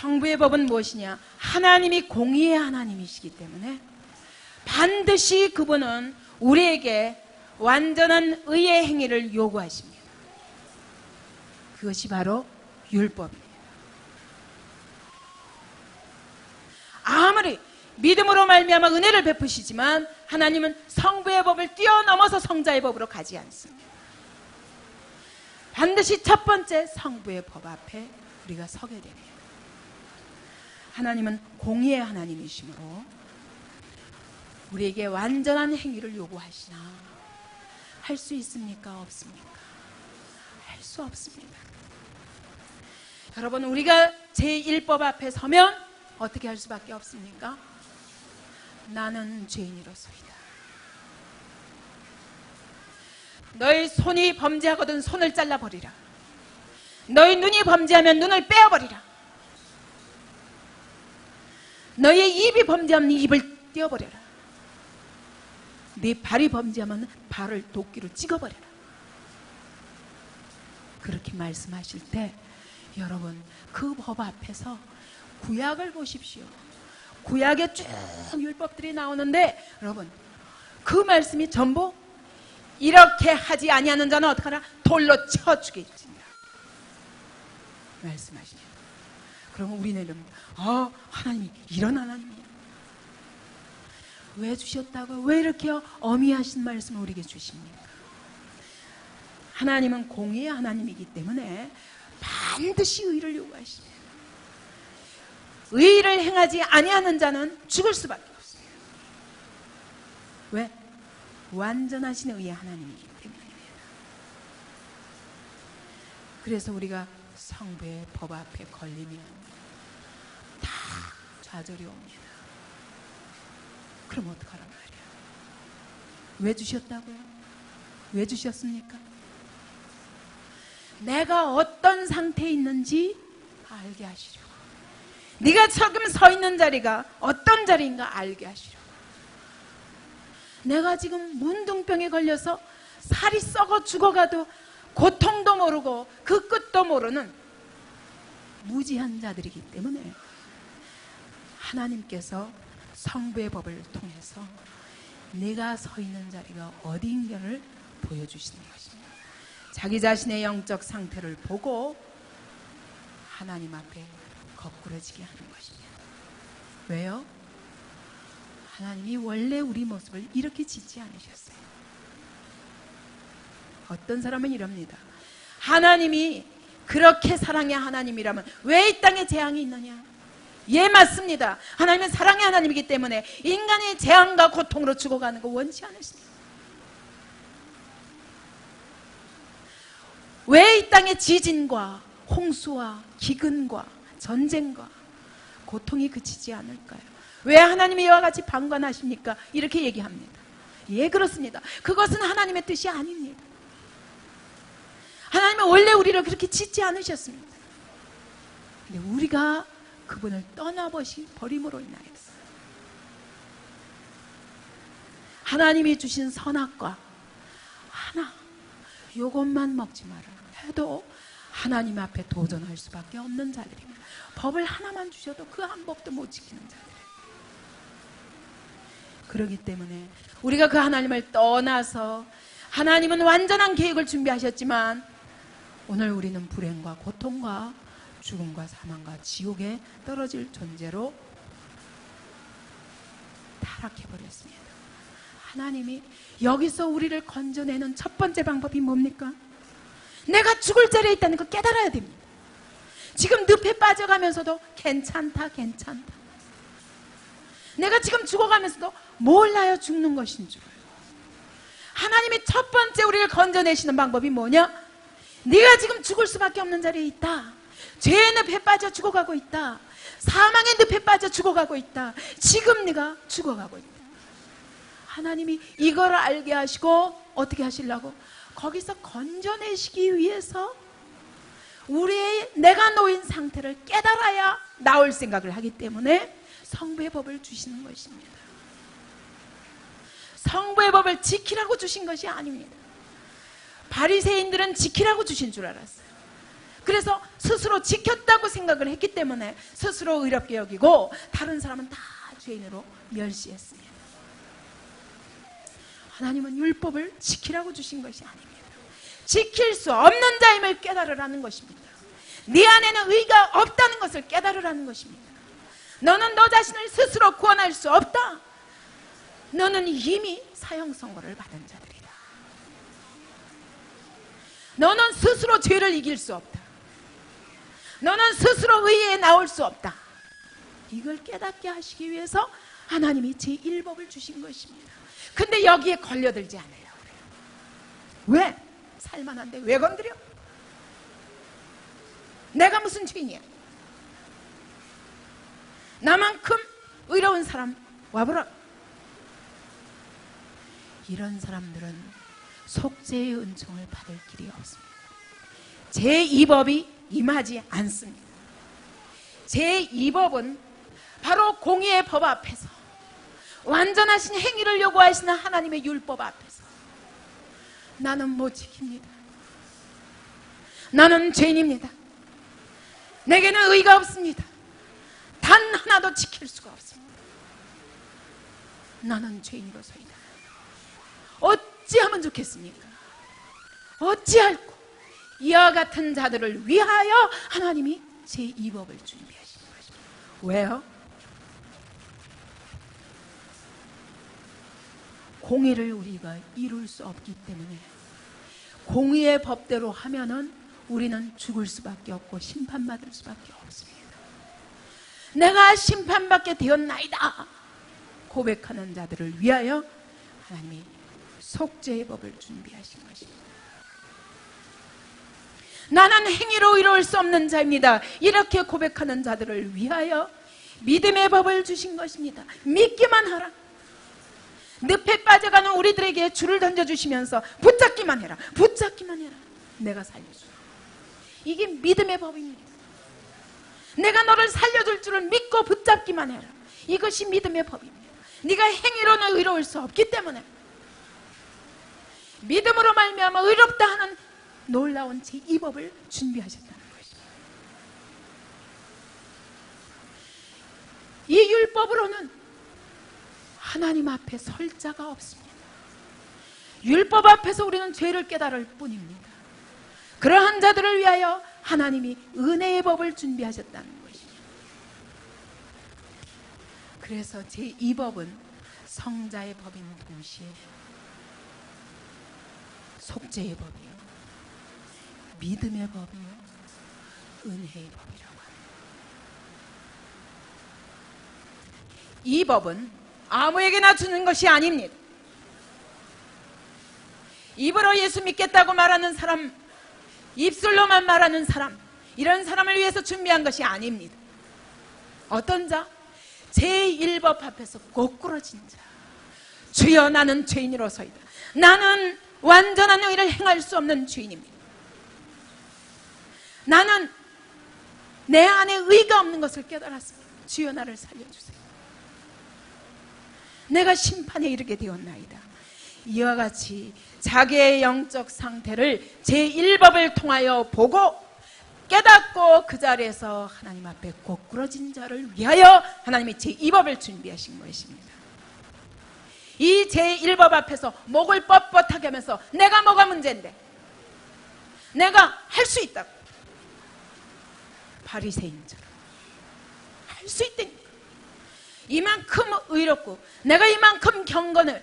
성부의 법은 무엇이냐? 하나님이 공의의 하나님이시기 때문에 반드시 그분은 우리에게 완전한 의의 행위를 요구하십니다. 그것이 바로 율법입니다. 아무리 믿음으로 말미암아 은혜를 베푸시지만 하나님은 성부의 법을 뛰어넘어서 성자의 법으로 가지 않습니다. 반드시 첫 번째 성부의 법 앞에 우리가 서게 됩니다. 하나님은 공의의 하나님이시므로 우리에게 완전한 행위를 요구하시나 할 수 있습니까? 없습니까? 할 수 없습니다. 여러분, 우리가 제1법 앞에 서면 어떻게 할 수밖에 없습니까? 나는 죄인이로소이다. 너희 손이 범죄하거든 손을 잘라버리라. 너희 눈이 범죄하면 눈을 빼어버리라. 너희의 입이 범죄하면 입을 떼어버려라. 네 발이 범죄하면 발을 도끼로 찍어버려라. 그렇게 말씀하실 때 여러분, 그 법 앞에서 구약을 보십시오. 구약에 쭉 율법들이 나오는데 여러분, 그 말씀이 전부 이렇게 하지 아니하는 자는 어떡하나? 돌로 쳐 죽일지니라 말씀하십니다. 그러면 우리는 이럽니다. 하나님이 이런 하나님이야. 왜 주셨다고요? 왜 이렇게 어미하신 말씀을 우리에게 주십니까? 하나님은 공의의 하나님이기 때문에 반드시 의를 요구하십니다. 의를 행하지 아니하는 자는 죽을 수밖에 없습니다. 왜? 완전하신 의의 하나님이기 때문입니다. 그래서 우리가 성부의 법 앞에 걸리면 다 좌절이 옵니다. 그럼 어떡하란 말이야? 왜 주셨다고요? 왜 주셨습니까? 내가 어떤 상태에 있는지 알게 하시려고. 네가 지금 서 있는 자리가 어떤 자리인가 알게 하시려고. 내가 지금 문둥병에 걸려서 살이 썩어 죽어가도 고통도 모르고 그 끝도 모르는 무지한 자들이기 때문에 하나님께서 성부의 법을 통해서 내가 서 있는 자리가 어디인가를 보여주시는 것입니다. 자기 자신의 영적 상태를 보고 하나님 앞에 거꾸러지게 하는 것입니다. 왜요? 하나님이 원래 우리 모습을 이렇게 짓지 않으셨어요. 어떤 사람은 이럽니다. 하나님이 그렇게 사랑의 하나님이라면 왜 이 땅에 재앙이 있느냐? 예, 맞습니다. 하나님은 사랑의 하나님이기 때문에 인간이 재앙과 고통으로 죽어가는 거 원치 않으십니다. 왜 이 땅에 지진과 홍수와 기근과 전쟁과 고통이 그치지 않을까요? 왜 하나님이 이와 같이 방관하십니까? 이렇게 얘기합니다. 예, 그렇습니다. 그것은 하나님의 뜻이 아닙니다. 하나님은 원래 우리를 그렇게 짓지 않으셨습니다. 근데 우리가 그분을 떠나버림으로 인하여서 하나님이 주신 선악과 하나, 요것만 먹지 마라 해도 하나님 앞에 도전할 수밖에 없는 자들입니다. 법을 하나만 주셔도 그 한 법도 못 지키는 자들이에요. 그렇기 때문에 우리가 그 하나님을 떠나서 하나님은 완전한 계획을 준비하셨지만 오늘 우리는 불행과 고통과 죽음과 사망과 지옥에 떨어질 존재로 타락해버렸습니다. 하나님이 여기서 우리를 건져내는 첫 번째 방법이 뭡니까? 내가 죽을 자리에 있다는 걸 깨달아야 됩니다. 지금 늪에 빠져가면서도 괜찮다. 내가 지금 죽어가면서도 몰라요 죽는 것인 줄. 하나님이 첫 번째 우리를 건져내시는 방법이 뭐냐? 네가 지금 죽을 수밖에 없는 자리에 있다. 죄의 늪에 빠져 죽어가고 있다. 사망의 늪에 빠져 죽어가고 있다. 지금 네가 죽어가고 있다. 하나님이 이걸 알게 하시고 어떻게 하시려고? 거기서 건져내시기 위해서 우리의 내가 놓인 상태를 깨달아야 나올 생각을 하기 때문에 성부의 법을 주시는 것입니다. 성부의 법을 지키라고 주신 것이 아닙니다. 바리새인들은 지키라고 주신 줄 알았어요. 그래서 스스로 지켰다고 생각을 했기 때문에 스스로 의롭게 여기고 다른 사람은 다 죄인으로 멸시했습니다. 하나님은 율법을 지키라고 주신 것이 아닙니다. 지킬 수 없는 자임을 깨달으라는 것입니다. 네 안에는 의가 없다는 것을 깨달으라는 것입니다. 너는 너 자신을 스스로 구원할 수 없다. 너는 이미 사형 선고를 받은 자들이다. 너는 스스로 죄를 이길 수 없다. 너는 스스로 의에 나올 수 없다. 이걸 깨닫게 하시기 위해서 하나님이 제1법을 주신 것입니다. 근데 여기에 걸려들지 않아요. 왜? 살만한데 왜 건드려? 내가 무슨 죄인이야? 나만큼 의로운 사람 와보라. 이런 사람들은 속죄의 은총을 받을 길이 없습니다. 제2법이 임하지 않습니다. 제2법은 바로 공의의 법 앞에서 완전하신 행위를 요구하시는 하나님의 율법 앞에서 나는 못 지킵니다. 나는 죄인입니다. 내게는 의가 없습니다. 단 하나도 지킬 수가 없습니다. 나는 죄인으로서이다. 어찌하면 좋겠습니까? 어찌할꼬? 이와 같은 자들을 위하여 하나님이 제2법을 준비하신 것입니다. 왜요? 공의를 우리가 이룰 수 없기 때문에 공의의 법대로 하면은 우리는 죽을 수밖에 없고 심판받을 수밖에 없습니다. 내가 심판받게 되었나이다 고백하는 자들을 위하여 하나님이 속죄의 법을 준비하신 것입니다. 나는 행위로 이룰 수 없는 자입니다. 이렇게 고백하는 자들을 위하여 믿음의 법을 주신 것입니다. 믿기만 하라. 늪에 빠져가는 우리들에게 줄을 던져주시면서 붙잡기만 해라. 붙잡기만 해라. 내가 살려주라. 이게 믿음의 법입니다. 내가 너를 살려줄 줄을 믿고 붙잡기만 해라. 이것이 믿음의 법입니다. 네가 행위로는 의로울 수 없기 때문에 믿음으로 말미암아 의롭다 하는 놀라운 제2법을 준비하셨다는 것입니다. 이 율법으로는 하나님 앞에 설 자가 없습니다. 율법 앞에서 우리는 죄를 깨달을 뿐입니다. 그러한 자들을 위하여 하나님이 은혜의 법을 준비하셨다는 것입니다. 그래서 제2법은 성자의 법인 동시에 속죄의 법이요, 믿음의 법이요, 은혜의 법이라고 합니다. 이 법은 아무에게나 주는 것이 아닙니다. 입으로 예수 믿겠다고 말하는 사람, 입술로만 말하는 사람, 이런 사람을 위해서 준비한 것이 아닙니다. 어떤 자? 제1법 앞에서 고꾸러진 자. 주여, 나는 죄인으로서이다. 나는 완전한 의를 행할 수 없는 죄인입니다. 나는 내 안에 의가 없는 것을 깨달았습니다. 주여, 나를 살려주세요. 내가 심판에 이르게 되었나이다. 이와 같이 자기의 영적 상태를 제1법을 통하여 보고 깨닫고 그 자리에서 하나님 앞에 고꾸러진 자를 위하여 하나님이 제2법을 준비하신 것입니다. 이 제1법 앞에서 목을 뻣뻣하게 하면서 내가 뭐가 문제인데, 내가 할 수 있다고, 바리새인처럼 할 수 있다니까, 이만큼 의롭고 내가 이만큼 경건의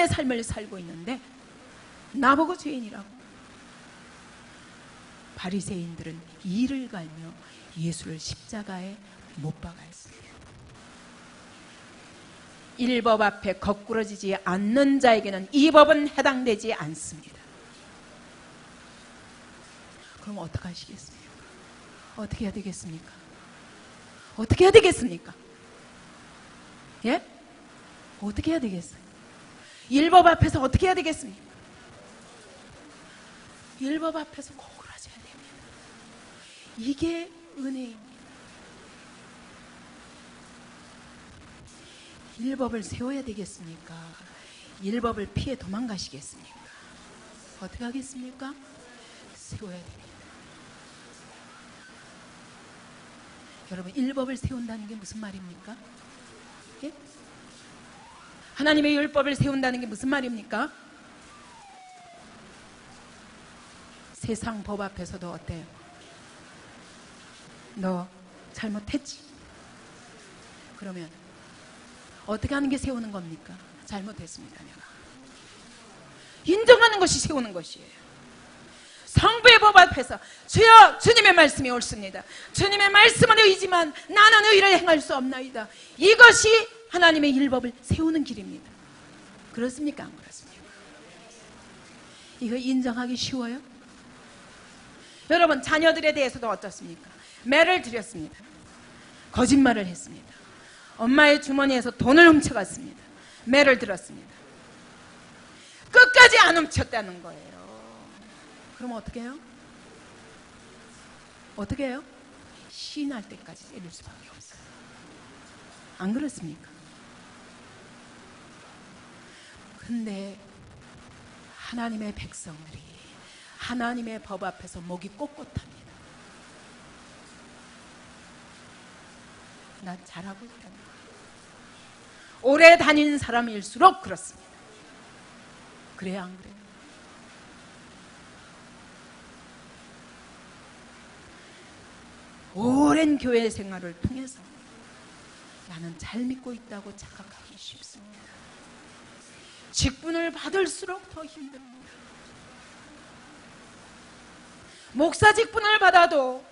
삶을 살고 있는데 나보고 죄인이라고. 바리새인들은 이를 갈며 예수를 십자가에 못 박아했습니다. 1법 앞에 거꾸러지지 않는 자에게는 2법은 해당되지 않습니다. 그럼 어떻게 하시겠습니까? 어떻게 해야 되겠습니까? 어떻게 해야 되겠습니까? 예? 어떻게 해야 되겠어요? 1법 앞에서 어떻게 해야 되겠습니까? 1법 앞에서 고꾸라져야 됩니다. 이게 은혜입니다. 1법을 세워야 되겠습니까? 1법을 피해 도망가시겠습니까? 어떻게 하겠습니까? 세워야 됩니다. 여러분, 율법을 세운다는 게 무슨 말입니까? 예? 하나님의 율법을 세운다는 게 무슨 말입니까? 세상 법 앞에서도 어때요? 너 잘못했지? 그러면 어떻게 하는 게 세우는 겁니까? 잘못했습니다, 내가. 인정하는 것이 세우는 것이에요. 성부의 법 앞에서 주여, 주님의 말씀이 옳습니다. 주님의 말씀은 의지만 나는 의를 행할 수 없나이다. 이것이 하나님의 율법을 세우는 길입니다. 그렇습니까? 안 그렇습니까? 이거 인정하기 쉬워요? 여러분, 자녀들에 대해서도 어떻습니까? 매를 드렸습니다. 거짓말을 했습니다. 엄마의 주머니에서 돈을 훔쳐갔습니다. 매를 들었습니다. 끝까지 안 훔쳤다는 거예요. 그럼 어떻게 해요? 어떻게 해요? 시인할 때까지 때릴 수밖에 없어요. 안 그렇습니까? 근데 하나님의 백성들이 하나님의 법 앞에서 목이 꼿꼿합니다. 난 잘하고 있다는 거예요. 오래 다닌 사람일수록 그렇습니다. 그래요, 안 그래요? 오랜 교회 생활을 통해서 나는 잘 믿고 있다고 착각하기 쉽습니다. 직분을 받을수록 더 힘듭니다. 목사 직분을 받아도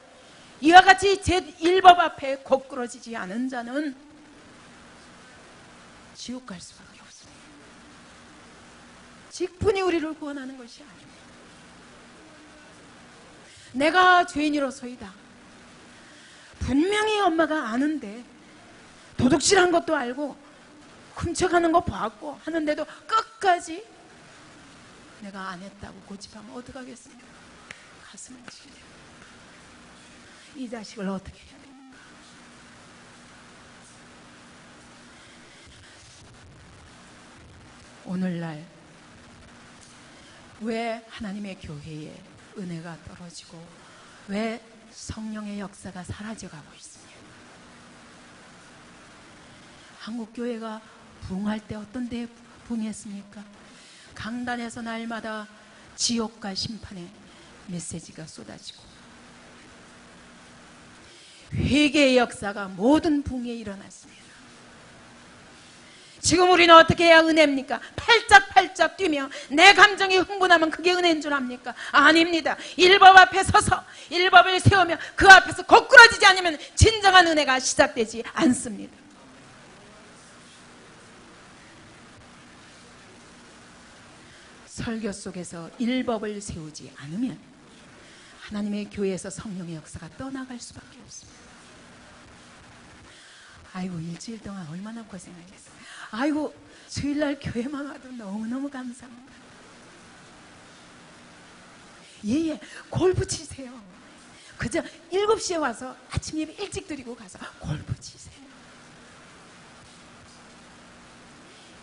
이와 같이 제1법 앞에 곧꾸러지지 않은 자는 지옥 갈 수밖에 없습니다. 직분이 우리를 구원하는 것이 아닙니다. 내가 죄인이로소이다. 분명히 엄마가 아는데 도둑질한 것도 알고 훔쳐가는 거 봤고 하는데도 끝까지 내가 안 했다고 고집하면 어떡하겠습니까? 가슴을 치게 됩니다. 이 자식을 어떻게 해야 됩니까? 오늘날 왜 하나님의 교회에 은혜가 떨어지고 왜 성령의 역사가 사라져가고 있습니다. 한국교회가 부흥할 때 어떤 데 부흥했습니까? 강단에서 날마다 지옥과 심판의 메시지가 쏟아지고 회개의 역사가 모든 부흥에 일어났습니다. 지금 우리는 어떻게 해야 은혜입니까? 팔짝팔짝 뛰며 내 감정이 흥분하면 그게 은혜인 줄 압니까? 아닙니다. 율법 앞에 서서 율법을 세우며 그 앞에서 거꾸러지지 않으면 진정한 은혜가 시작되지 않습니다. 설교 속에서 율법을 세우지 않으면 하나님의 교회에서 성령의 역사가 떠나갈 수밖에 없습니다. 아이고, 일주일 동안 얼마나 고생하겠어요. 아이고, 주일날 교회만 와도 너무너무 감사합니다. 예예, 골프 치세요. 그저 7시에 와서 아침 예배 일찍 드리고 가서 골프 치세요.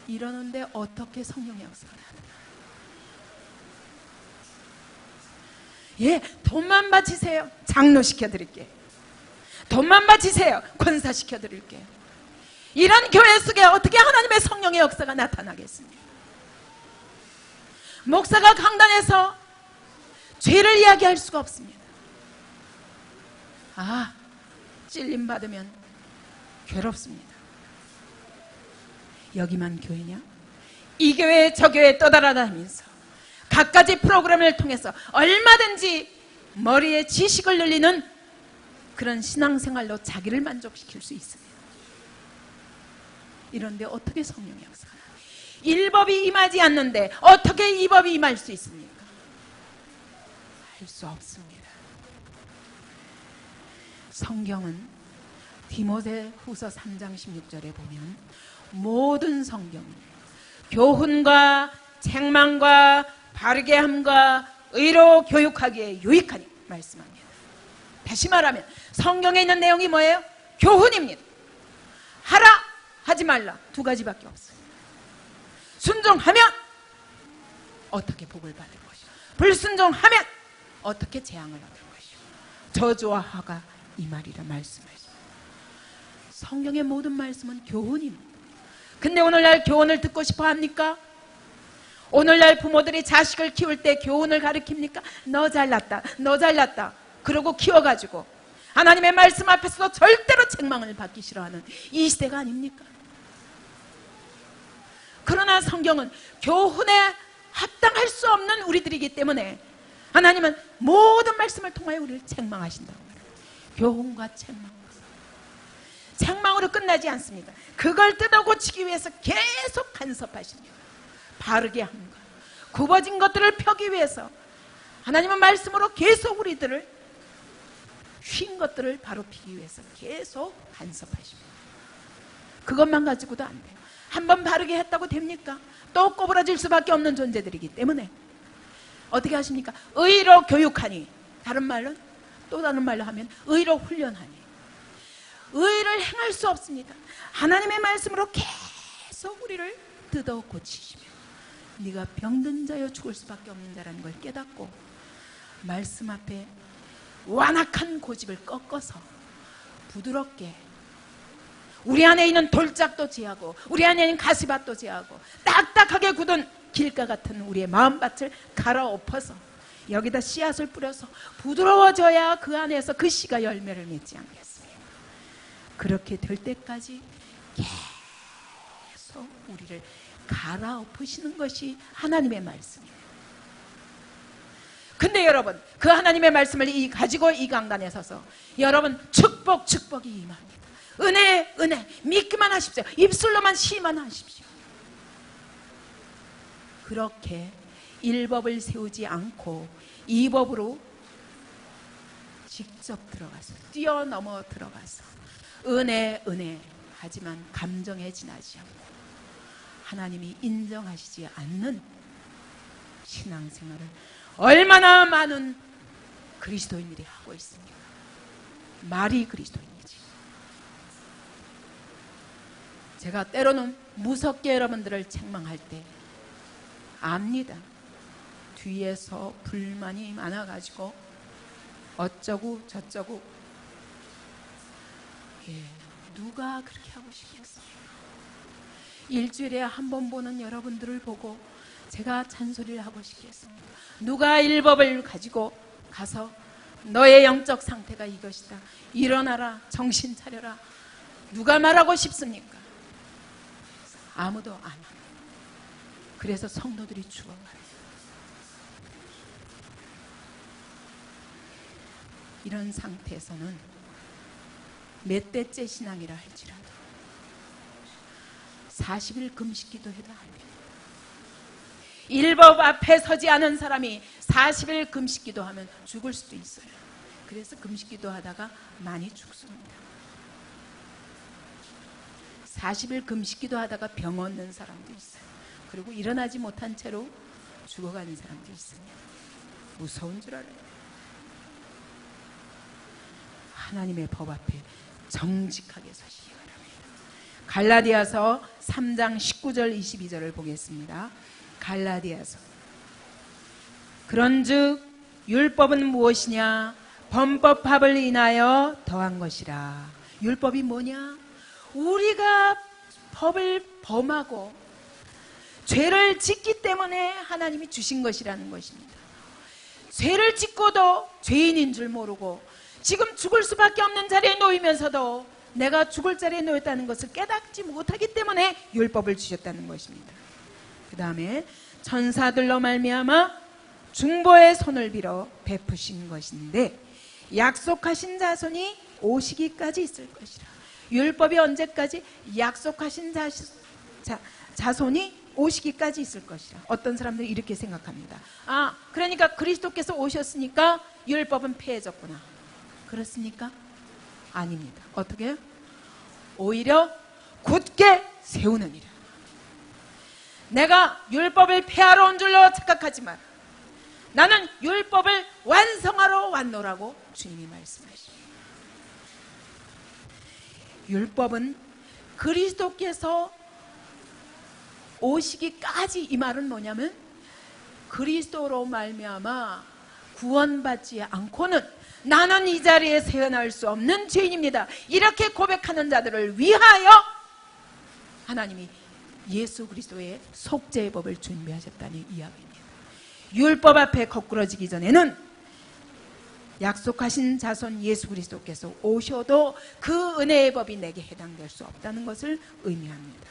이러는데 어떻게 성령의 역사가 나타나요? 예, 돈만 바치세요. 장로 시켜드릴게요. 돈만 바치세요. 권사 시켜드릴게요. 이런 교회 속에 어떻게 하나님의 성령의 역사가 나타나겠습니까? 목사가 강단에서 죄를 이야기할 수가 없습니다. 아, 찔림받으면 괴롭습니다. 여기만 교회냐? 이 교회 저 교회 떠돌아다니면서 갖가지 프로그램을 통해서 얼마든지 머리에 지식을 늘리는 그런 신앙생활로 자기를 만족시킬 수 있습니다. 이런데 어떻게 성령의 역사가 나요? 율법이 임하지 않는데 어떻게 이 법이 임할 수 있습니까? 할 수 없습니다. 성경은 디모데후서 3장 16절에 보면 모든 성경은 교훈과 책망과 바르게 함과 의로 교육하기에 유익하니 말씀합니다. 다시 말하면 성경에 있는 내용이 뭐예요? 교훈입니다. 하라, 하지 말라, 두 가지밖에 없어요. 순종하면 어떻게 복을 받을 것이요, 불순종하면 어떻게 재앙을 얻을 것이요, 저주와 화가 이 말이라 말씀하십니다. 성경의 모든 말씀은 교훈입니다. 근데 오늘날 교훈을 듣고 싶어 합니까? 오늘날 부모들이 자식을 키울 때 교훈을 가르칩니까? 너 잘났다, 너 잘났다 그러고 키워가지고 하나님의 말씀 앞에서도 절대로 책망을 받기 싫어하는 이 시대가 아닙니까? 그러나 성경은 교훈에 합당할 수 없는 우리들이기 때문에 하나님은 모든 말씀을 통하여 우리를 책망하신다고 말해요. 교훈과 책망으로 끝나지 않습니다. 그걸 뜯어고치기 위해서 계속 간섭하십니다. 바르게 하는 것, 굽어진 것들을 펴기 위해서 하나님은 말씀으로 계속 우리들을 쉰 것들을 바로 피기 위해서 계속 간섭하십니다. 그것만 가지고도 안 돼요. 한번 바르게 했다고 됩니까? 또 꼬부라질 수밖에 없는 존재들이기 때문에 어떻게 하십니까? 의로 교육하니, 다른 말로 또 다른 말로 하면 의로 훈련하니, 의를 행할 수 없습니다. 하나님의 말씀으로 계속 우리를 뜯어 고치시며 네가 병든 자여 죽을 수밖에 없는 자라는 걸 깨닫고 말씀 앞에 완악한 고집을 꺾어서 부드럽게 우리 안에 있는 돌짝도 제하고 우리 안에 있는 가시밭도 제하고 딱딱하게 굳은 길가 같은 우리의 마음밭을 갈아엎어서 여기다 씨앗을 뿌려서 부드러워져야 그 안에서 그 씨가 열매를 맺지 않겠습니까? 그렇게 될 때까지 계속 우리를 갈아엎으시는 것이 하나님의 말씀이에요. 근데 여러분, 그 하나님의 말씀을 가지고 이 강단에 서서 여러분 축복이 임합니다. 은혜 믿기만 하십시오. 입술로만 시만 하십시오. 그렇게 1법을 세우지 않고 2법으로 직접 들어가서 뛰어넘어 들어가서 은혜 하지만 감정에 지나지 않고 하나님이 인정하시지 않는 신앙생활을 얼마나 많은 그리스도인들이 하고 있습니까? 말이 그리스도인이지. 제가 때로는 무섭게 여러분들을 책망할 때 압니다. 뒤에서 불만이 많아가지고 어쩌고 저쩌고, 누가 그렇게 하고 싶겠어요? 일주일에 한 번 보는 여러분들을 보고 제가 잔소리를 하고 싶겠습니다. 누가 1법을 가지고 가서 너의 영적 상태가 이것이다, 일어나라, 정신 차려라, 누가 말하고 싶습니까? 아무도 안 합니다. 그래서 성도들이 죽어가요. 이런 상태에서는 몇 대째 신앙이라 할지라도 40일 금식기도 해도 안 됩니다. 1법 앞에 서지 않은 사람이 40일 금식기도 하면 죽을 수도 있어요. 그래서 금식기도 하다가 많이 죽습니다. 40일 금식기도 하다가 병 얻는 사람도 있어요. 그리고 일어나지 못한 채로 죽어가는 사람도 있습니다. 무서운 줄 알아요. 하나님의 법 앞에 정직하게 서시기 바랍니다. 갈라디아서 3장 19절 22절을 보겠습니다. 갈라디아서. 그런즉 율법은 무엇이냐? 범법합을 인하여 더한 것이라. 율법이 뭐냐? 우리가 법을 범하고 죄를 짓기 때문에 하나님이 주신 것이라는 것입니다. 죄를 짓고도 죄인인 줄 모르고 지금 죽을 수밖에 없는 자리에 놓이면서도 내가 죽을 자리에 놓였다는 것을 깨닫지 못하기 때문에 율법을 주셨다는 것입니다. 그 다음에 천사들로 말미암아 중보의 손을 빌어 베푸신 것인데 약속하신 자손이 오시기까지 있을 것이라. 율법이 언제까지? 약속하신 자손이 오시기까지 있을 것이라. 어떤 사람들이 이렇게 생각합니다. 그러니까 그리스도께서 오셨으니까 율법은 폐해졌구나. 그렇습니까? 아닙니다. 어떻게 해요? 오히려 굳게 세우느니라. 내가 율법을 폐하러 온 줄로 착각하지만 나는 율법을 완성하러 왔노라고 주님이 말씀하십니다. 율법은 그리스도께서 오시기까지, 이 말은 뭐냐면 그리스도로 말미암아 구원받지 않고는 나는 이 자리에 세어날 수 없는 죄인입니다. 이렇게 고백하는 자들을 위하여 하나님이 예수 그리스도의 속죄의 법을 준비하셨다는 이야기입니다. 율법 앞에 거꾸러지기 전에는 약속하신 자손 예수 그리스도께서 오셔도 그 은혜의 법이 내게 해당될 수 없다는 것을 의미합니다.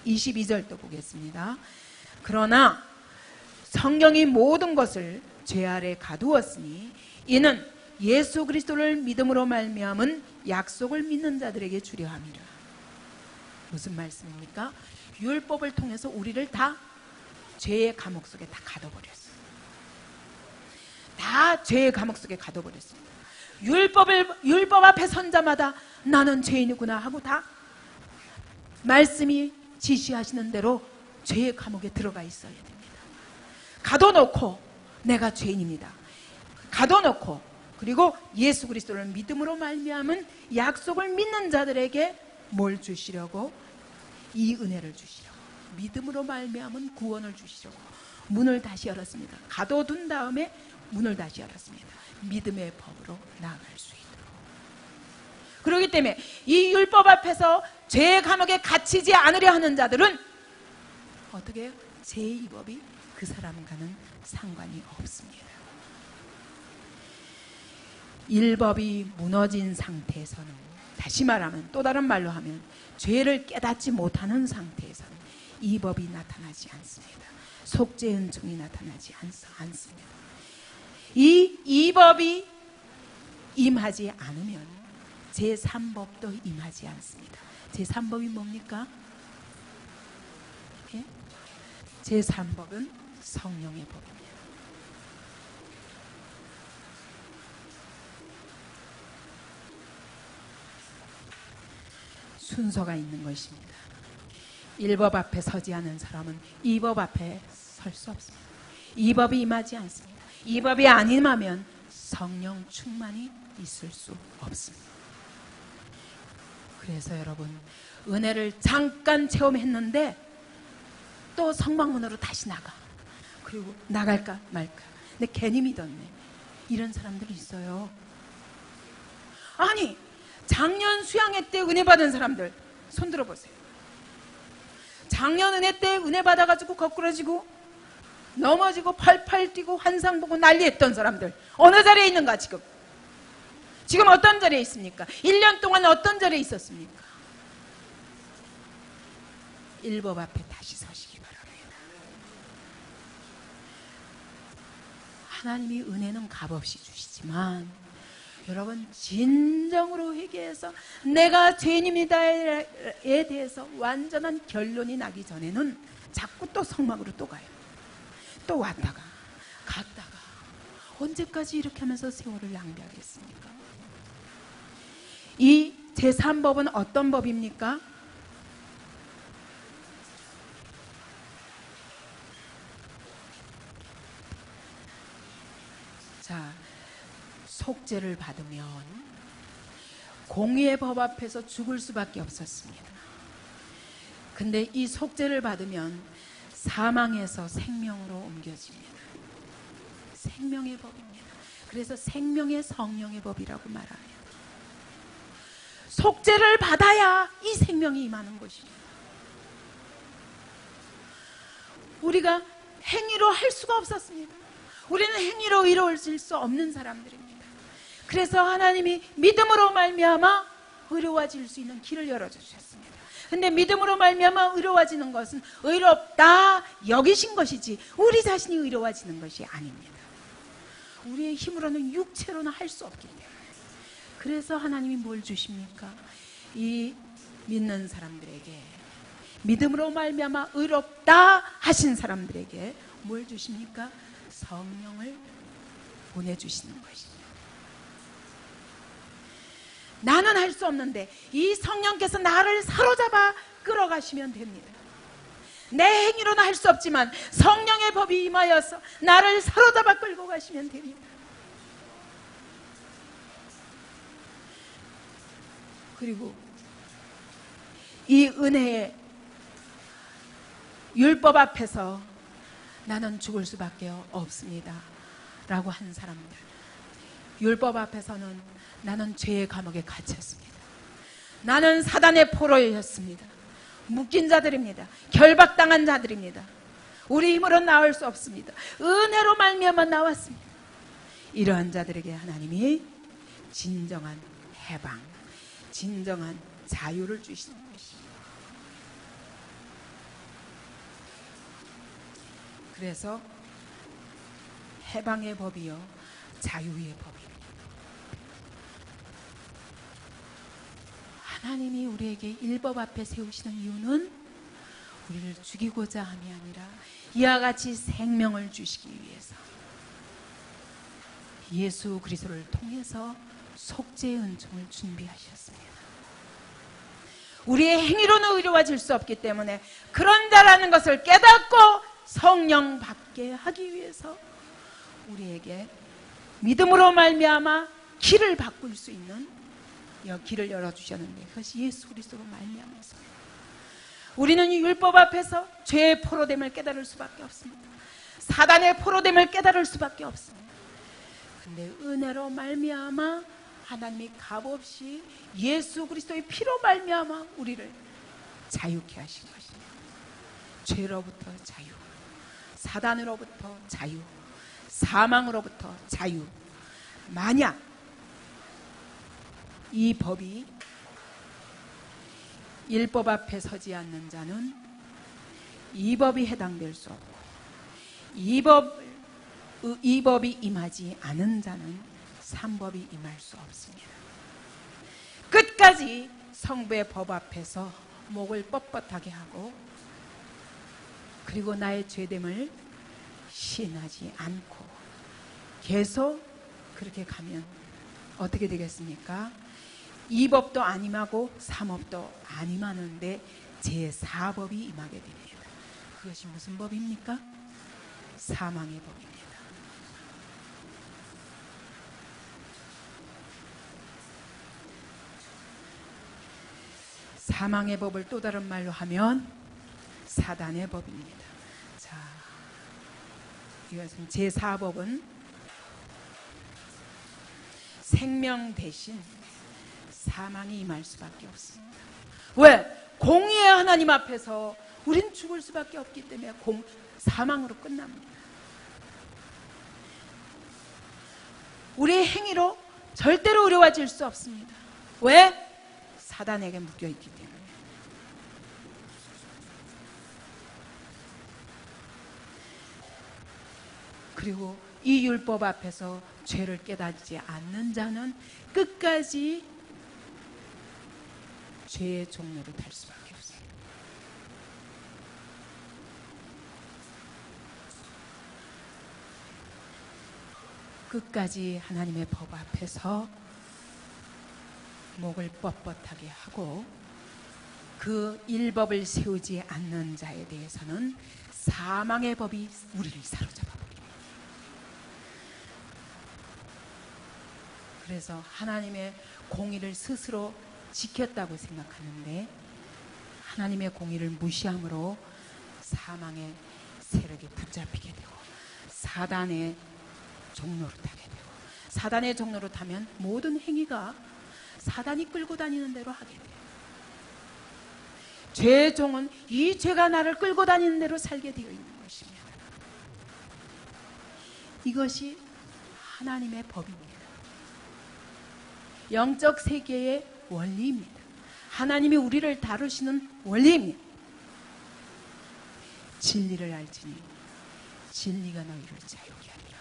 22절도 보겠습니다. 그러나 성경이 모든 것을 죄 아래 가두었으니 이는 예수 그리스도를 믿음으로 말미암은 약속을 믿는 자들에게 주려 함이라. 무슨 말씀입니까? 율법을 통해서 우리를 다 죄의 감옥 속에 다 가둬버렸어요. 다 죄의 감옥 속에 가둬버렸습니다. 율법 앞에 선 자마다 나는 죄인이구나 하고 다 말씀이 지시하시는 대로 죄의 감옥에 들어가 있어야 됩니다. 가둬놓고 내가 죄인입니다. 가둬놓고 그리고 예수 그리스도를 믿음으로 말미암은 약속을 믿는 자들에게 뭘 주시려고? 이 은혜를 주시려고, 믿음으로 말미암은 구원을 주시려고 문을 다시 열었습니다. 가둬둔 다음에 문을 다시 열었습니다. 믿음의 법으로 나아갈 수 있도록. 그렇기 때문에 이 율법 앞에서 죄의 감옥에 갇히지 않으려 하는 자들은 어떻게 해요? 제2 법이 그 사람과는 상관이 없습니다. 1법이 무너진 상태에서는, 다시 말하면, 또 다른 말로 하면 죄를 깨닫지 못하는 상태에서는 2법이 나타나지 않습니다. 속죄의 은총이 나타나지 않습니다. 이 2법이 임하지 않으면 제3법도 임하지 않습니다. 제3법이 뭡니까? 예? 제3법은 성령의 법입니다. 순서가 있는 것입니다. 1법 앞에 서지 않은 사람은 2법 앞에 설 수 없습니다. 2법이 임하지 않습니다. 2법이 안 임하면 성령 충만이 있을 수 없습니다. 그래서 여러분, 은혜를 잠깐 체험했는데 또 성막문으로 다시 나가. 그리고 나갈까 말까. 근데 괜히 믿었네. 이런 사람들이 있어요. 아니, 작년 수양회 때 은혜 받은 사람들 손 들어보세요. 작년 은혜 때 은혜 받아가지고 거꾸러지고 넘어지고 팔팔 뛰고 환상 보고 난리했던 사람들 어느 자리에 있는가? 지금 어떤 자리에 있습니까? 1년 동안 어떤 자리에 있었습니까? 1법 앞에 다시 서시기 바랍니다. 하나님이 은혜는 값없이 주시지만 여러분, 진정으로 회개해서 내가 죄인입니다에 대해서 완전한 결론이 나기 전에는 자꾸 또 성막으로 또 가요. 또 왔다가 갔다가 언제까지 이렇게 하면서 세월을 낭비하겠습니까? 이 제3법은 어떤 법입니까? 자, 속죄를 받으면 공의의 법 앞에서 죽을 수밖에 없었습니다. 근데 이 속죄를 받으면 사망에서 생명으로 옮겨집니다. 생명의 법입니다. 그래서 생명의 성령의 법이라고 말합니다. 속죄를 받아야 이 생명이 임하는 것이죠. 우리가 행위로 할 수가 없었습니다. 우리는 행위로 이루어질 수 없는 사람들입니다. 그래서 하나님이 믿음으로 말미암아 의로워질 수 있는 길을 열어주셨습니다. 근데 믿음으로 말미암아 의로워지는 것은 의롭다 여기신 것이지 우리 자신이 의로워지는 것이 아닙니다. 우리의 힘으로는 육체로는 할 수 없기 때문에. 그래서 하나님이 뭘 주십니까? 이 믿는 사람들에게, 믿음으로 말미암아 의롭다 하신 사람들에게 뭘 주십니까? 성령을 보내주시는 것이죠. 나는 할 수 없는데 이 성령께서 나를 사로잡아 끌어가시면 됩니다. 내 행위로는 할 수 없지만 성령의 법이 임하여서 나를 사로잡아 끌고 가시면 됩니다. 그리고 이 은혜의 율법 앞에서 나는 죽을 수밖에 없습니다. 라고 한 사람들, 율법 앞에서는 나는 죄의 감옥에 갇혔습니다. 나는 사단의 포로였습니다. 묶인 자들입니다. 결박당한 자들입니다. 우리 힘으로 나올 수 없습니다. 은혜로 말미암아 나왔습니다. 이러한 자들에게 하나님이 진정한 해방, 진정한 자유를 주시는 것입니다. 그래서 해방의 법이요 자유의 법입니다. 하나님이 우리에게 율법 앞에 세우시는 이유는 우리를 죽이고자 함이 아니라 이와 같이 생명을 주시기 위해서, 예수 그리스도를 통해서 속죄의 은총을 준비하셨습니다. 우리의 행위로는 의로워질 수 없기 때문에 그런 자라는 것을 깨닫고 성령 받게 하기 위해서 우리에게 믿음으로 말미암아 길을 바꿀 수 있는 길을 열어주셨는데, 그것이 예수 그리스도로 말미암아서 우리는 이 율법 앞에서 죄의 포로됨을 깨달을 수밖에 없습니다. 사단의 포로됨을 깨달을 수밖에 없습니다. 근데 은혜로 말미암아 하나님이 값없이 예수 그리스도의 피로 말미암아 우리를 자유케 하신 것입니다. 죄로부터 자유, 사단으로부터 자유, 사망으로부터 자유. 만약 이 법이 율법 앞에 서지 않는 자는 이 법이 해당될 수 없고, 이 법이 임하지 않은 자는 삼법이 임할 수 없습니다. 끝까지 성부의 법 앞에서 목을 뻣뻣하게 하고, 그리고 나의 죄됨을 시인하지 않고 계속 그렇게 가면 어떻게 되겠습니까? 이 법도 안 임하고 삼법도 안 임하는데 제4법이 임하게 됩니다. 그것이 무슨 법입니까? 사망의 법입니다. 사망의 법을 또 다른 말로 하면 사단의 법입니다. 자, 이것은 제4법은 생명 대신 사망이 임할 수밖에 없습니다. 왜? 공의의 하나님 앞에서 우린 죽을 수밖에 없기 때문에 사망으로 끝납니다. 우리의 행위로 절대로 의로워질 수 없습니다. 왜? 사단에게 묶여있기 때문에. 그리고 이 율법 앞에서 죄를 깨닫지 않는 자는 끝까지 죄의 종로로 탈 수밖에 없습니다. 끝까지 하나님의 법 앞에서 목을 뻣뻣하게 하고 그 율법을 세우지 않는 자에 대해서는 사망의 법이 우리를 사로잡아 버립니다. 그래서 하나님의 공의를 스스로 지켰다고 생각하는데 하나님의 공의를 무시함으로 사망의 세력에 붙잡히게 되고 사단의 종로로 타게 되고, 사단의 종로로 타면 모든 행위가 사단이 끌고 다니는 대로 하게 돼요. 죄의 종은 이 죄가 나를 끌고 다니는 대로 살게 되어 있는 것입니다. 이것이 하나님의 법입니다. 영적 세계의 원리입니다. 하나님이 우리를 다루시는 원리입니다. 진리를 알지니 진리가 너희를 자유케 하리라.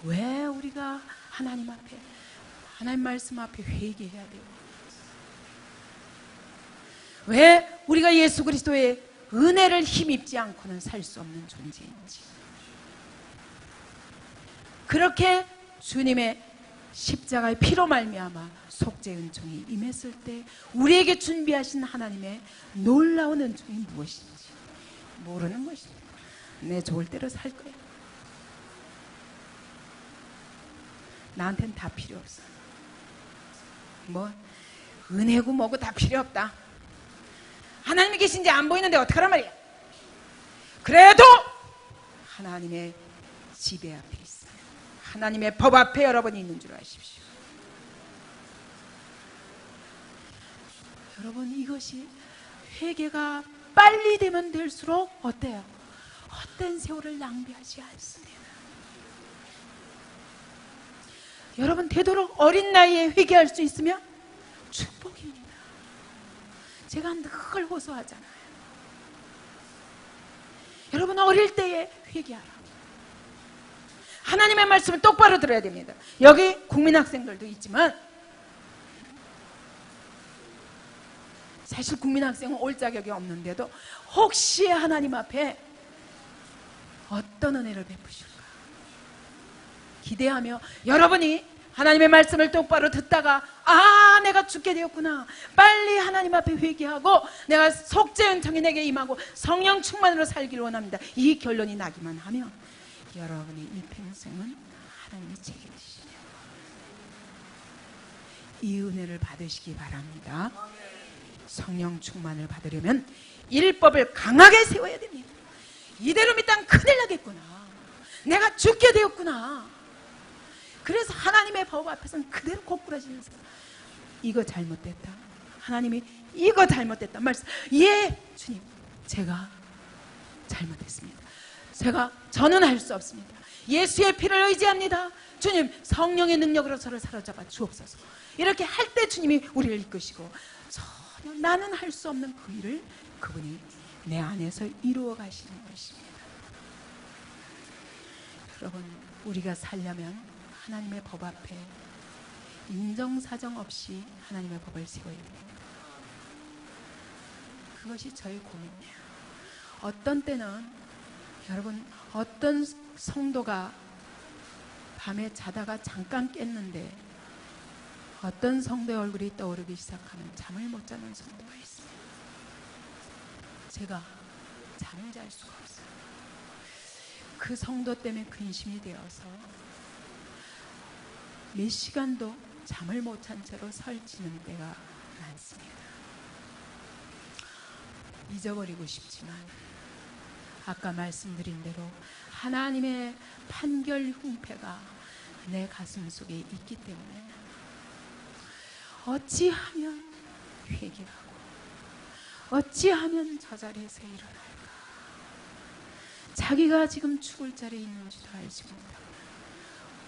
왜 우리가 하나님 앞에, 하나님 말씀 앞에 회개해야 돼요? 왜 우리가 예수 그리스도의 은혜를 힘입지 않고는 살 수 없는 존재인지, 그렇게 주님의 십자가의 피로 말미암아 속죄 은총이 임했을 때 우리에게 준비하신 하나님의 놀라운 은총이 무엇인지 모르는 것입니다. 내 좋을 대로 살 거야. 나한테는 다 필요 없어. 뭐 은혜고 뭐고 다 필요 없다. 하나님이 계신지 안 보이는데 어떡하란 말이야. 그래도 하나님의 지배 앞에 있어요. 하나님의 법 앞에 여러분이 있는 줄 아십시오. 여러분, 이것이 회개가 빨리 되면 될수록 어때요? 헛된 세월을 낭비하지 않습니다. 여러분, 되도록 어린 나이에 회개할 수 있으면 축복입니다. 제가 늘 호소하잖아요. 여러분, 어릴 때에 회개하라. 하나님의 말씀을 똑바로 들어야 됩니다. 여기 국민학생들도 있지만 사실 국민학생은 올 자격이 없는데도 혹시 하나님 앞에 어떤 은혜를 베푸실까 기대하며 여러분이 하나님의 말씀을 똑바로 듣다가 내가 죽게 되었구나, 빨리 하나님 앞에 회개하고 내가 속죄 은총이 내게 임하고 성령 충만으로 살기를 원합니다, 이 결론이 나기만 하면 여러분의 이 평생은 하나님이 책임지시죠. 이 은혜를 받으시기 바랍니다. 성령 충만을 받으려면 율법을 강하게 세워야 됩니다. 이대로 믿다면 큰일 나겠구나, 내가 죽게 되었구나. 그래서 하나님의 법 앞에서는 그대로 고꾸라지면서 이거 잘못됐다, 하나님이 이거 잘못됐다 말씀, 예 주님 제가 잘못했습니다, 저는 할 수 없습니다, 예수의 피를 의지합니다, 주님 성령의 능력으로 저를 사로잡아 주옵소서. 이렇게 할 때 주님이 우리를 이끄시고 전혀 나는 할 수 없는 그 일을 그분이 내 안에서 이루어 가시는 것입니다. 여러분, 우리가 살려면 하나님의 법 앞에 인정사정 없이 하나님의 법을 세워야 됩니다. 그것이 저의 고민이에요. 어떤 때는 여러분, 어떤 성도가 밤에 자다가 잠깐 깼는데 어떤 성도의 얼굴이 떠오르기 시작하면 잠을 못 자는 성도가 있습니다. 제가 잠을 잘 수가 없어요. 그 성도 때문에 근심이 되어서 몇 시간도 잠을 못 찬 채로 설치는 때가 많습니다. 잊어버리고 싶지만 아까 말씀드린 대로 하나님의 판결 흉패가 내 가슴 속에 있기 때문에 어찌하면 회개하고 어찌하면 저 자리에서 일어날까, 자기가 지금 죽을 자리에 있는지도 알지 못하고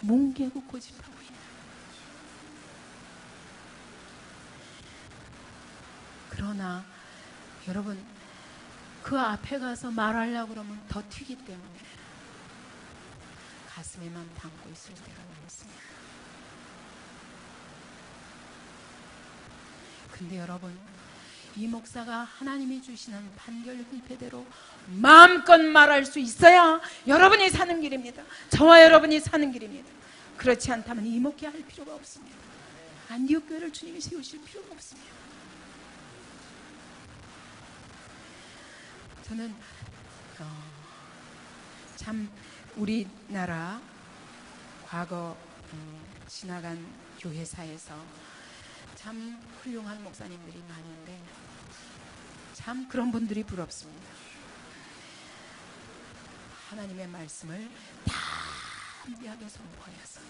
뭉개고 고집하고 있는, 그러나 여러분 그 앞에 가서 말하려고 그러면 더 튀기 때문에 가슴에만 담고 있을 때가 많습니다. 근데 여러분, 이 목사가 하나님이 주시는 판결 흉패대로 마음껏 말할 수 있어야 여러분이 사는 길입니다. 저와 여러분이 사는 길입니다. 그렇지 않다면 이목게 할 필요가 없습니다. 안디옥 교회를 주님이 세우실 필요가 없습니다. 저는 참 우리나라 과거 지나간 교회사에서 참 훌륭한 목사님들이 많은데 참 그런 분들이 부럽습니다. 하나님의 말씀을 담대하게 선포해서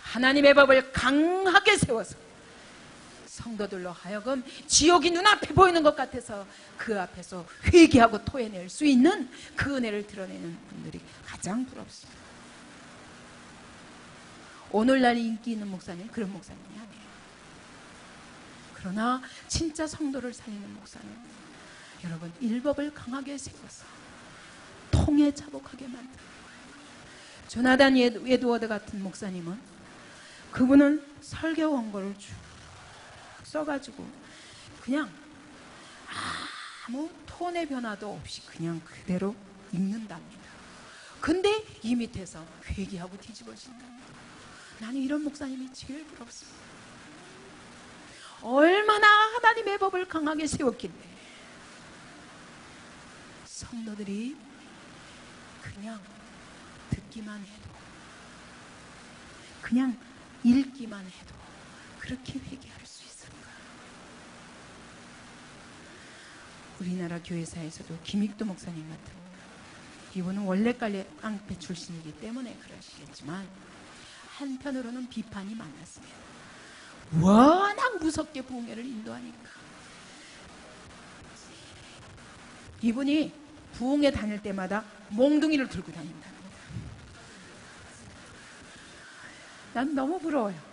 하나님의 법을 강하게 세워서 성도들로 하여금 지옥이 눈앞에 보이는 것 같아서 그 앞에서 회개하고 토해낼 수 있는 그 은혜를 드러내는 분들이 가장 부럽습니다. 오늘날 인기 있는 목사님 그런 목사님이 아니에요. 그러나 진짜 성도를 살리는 목사님, 여러분 율법을 강하게 세워서 통에 자복하게 만들어요. 조나단 에드워드 같은 목사님은 그분은 설교 원고를 쭉 써가지고 그냥 아무 톤의 변화도 없이 그냥 그대로 읽는답니다. 근데 이 밑에서 회개하고 뒤집어진답니다. 나는 이런 목사님이 제일 부럽습니다. 얼마나 하나님의 법을 강하게 세웠길래 성도들이 그냥 듣기만 해도, 그냥 읽기만 해도 그렇게 회개할 수 있을까? 우리나라 교회사에서도 김익도 목사님 같은 이분은 원래 깡패 출신이기 때문에 그러시겠지만 한편으로는 비판이 많았습니다. 워낙 무섭게 부흥회를 인도하니까. 이분이 부흥회 다닐 때마다 몽둥이를 들고 다닌답니다. 난 너무 부러워요.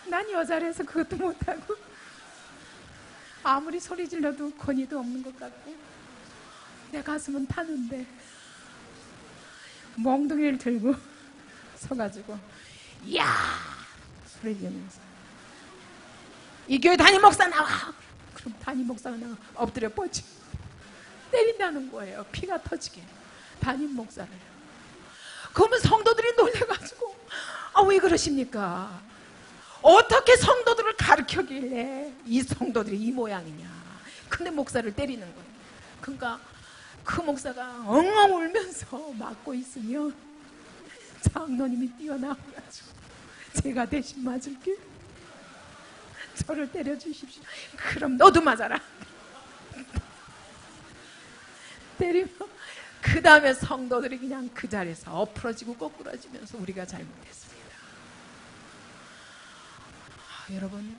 난 여자라서 그것도 못하고 아무리 소리 질러도 권위도 없는 것 같고 내 가슴은 타는데 몽둥이를 들고 서가지고 이야 소리 지르면서 이 교회 담임 목사 나와. 그럼 담임 목사가 나가 엎드려 뻗치 때린다는 거예요. 피가 터지게 담임 목사를. 그러면 성도들이 놀래가지고 왜 그러십니까? 어떻게 성도들을 가르쳐길래 이 성도들이 이 모양이냐. 근데 목사를 때리는 거예요. 그러니까 그 목사가 엉엉 울면서 맞고 있으면 장로님이 뛰어나와가지고 제가 대신 맞을게. 저를 때려주십시오. 그럼 너도 맞아라. 때리면 그 다음에 성도들이 그냥 그 자리에서 엎어지고 꼬꾸라지면서 우리가 잘못했습니다. 여러분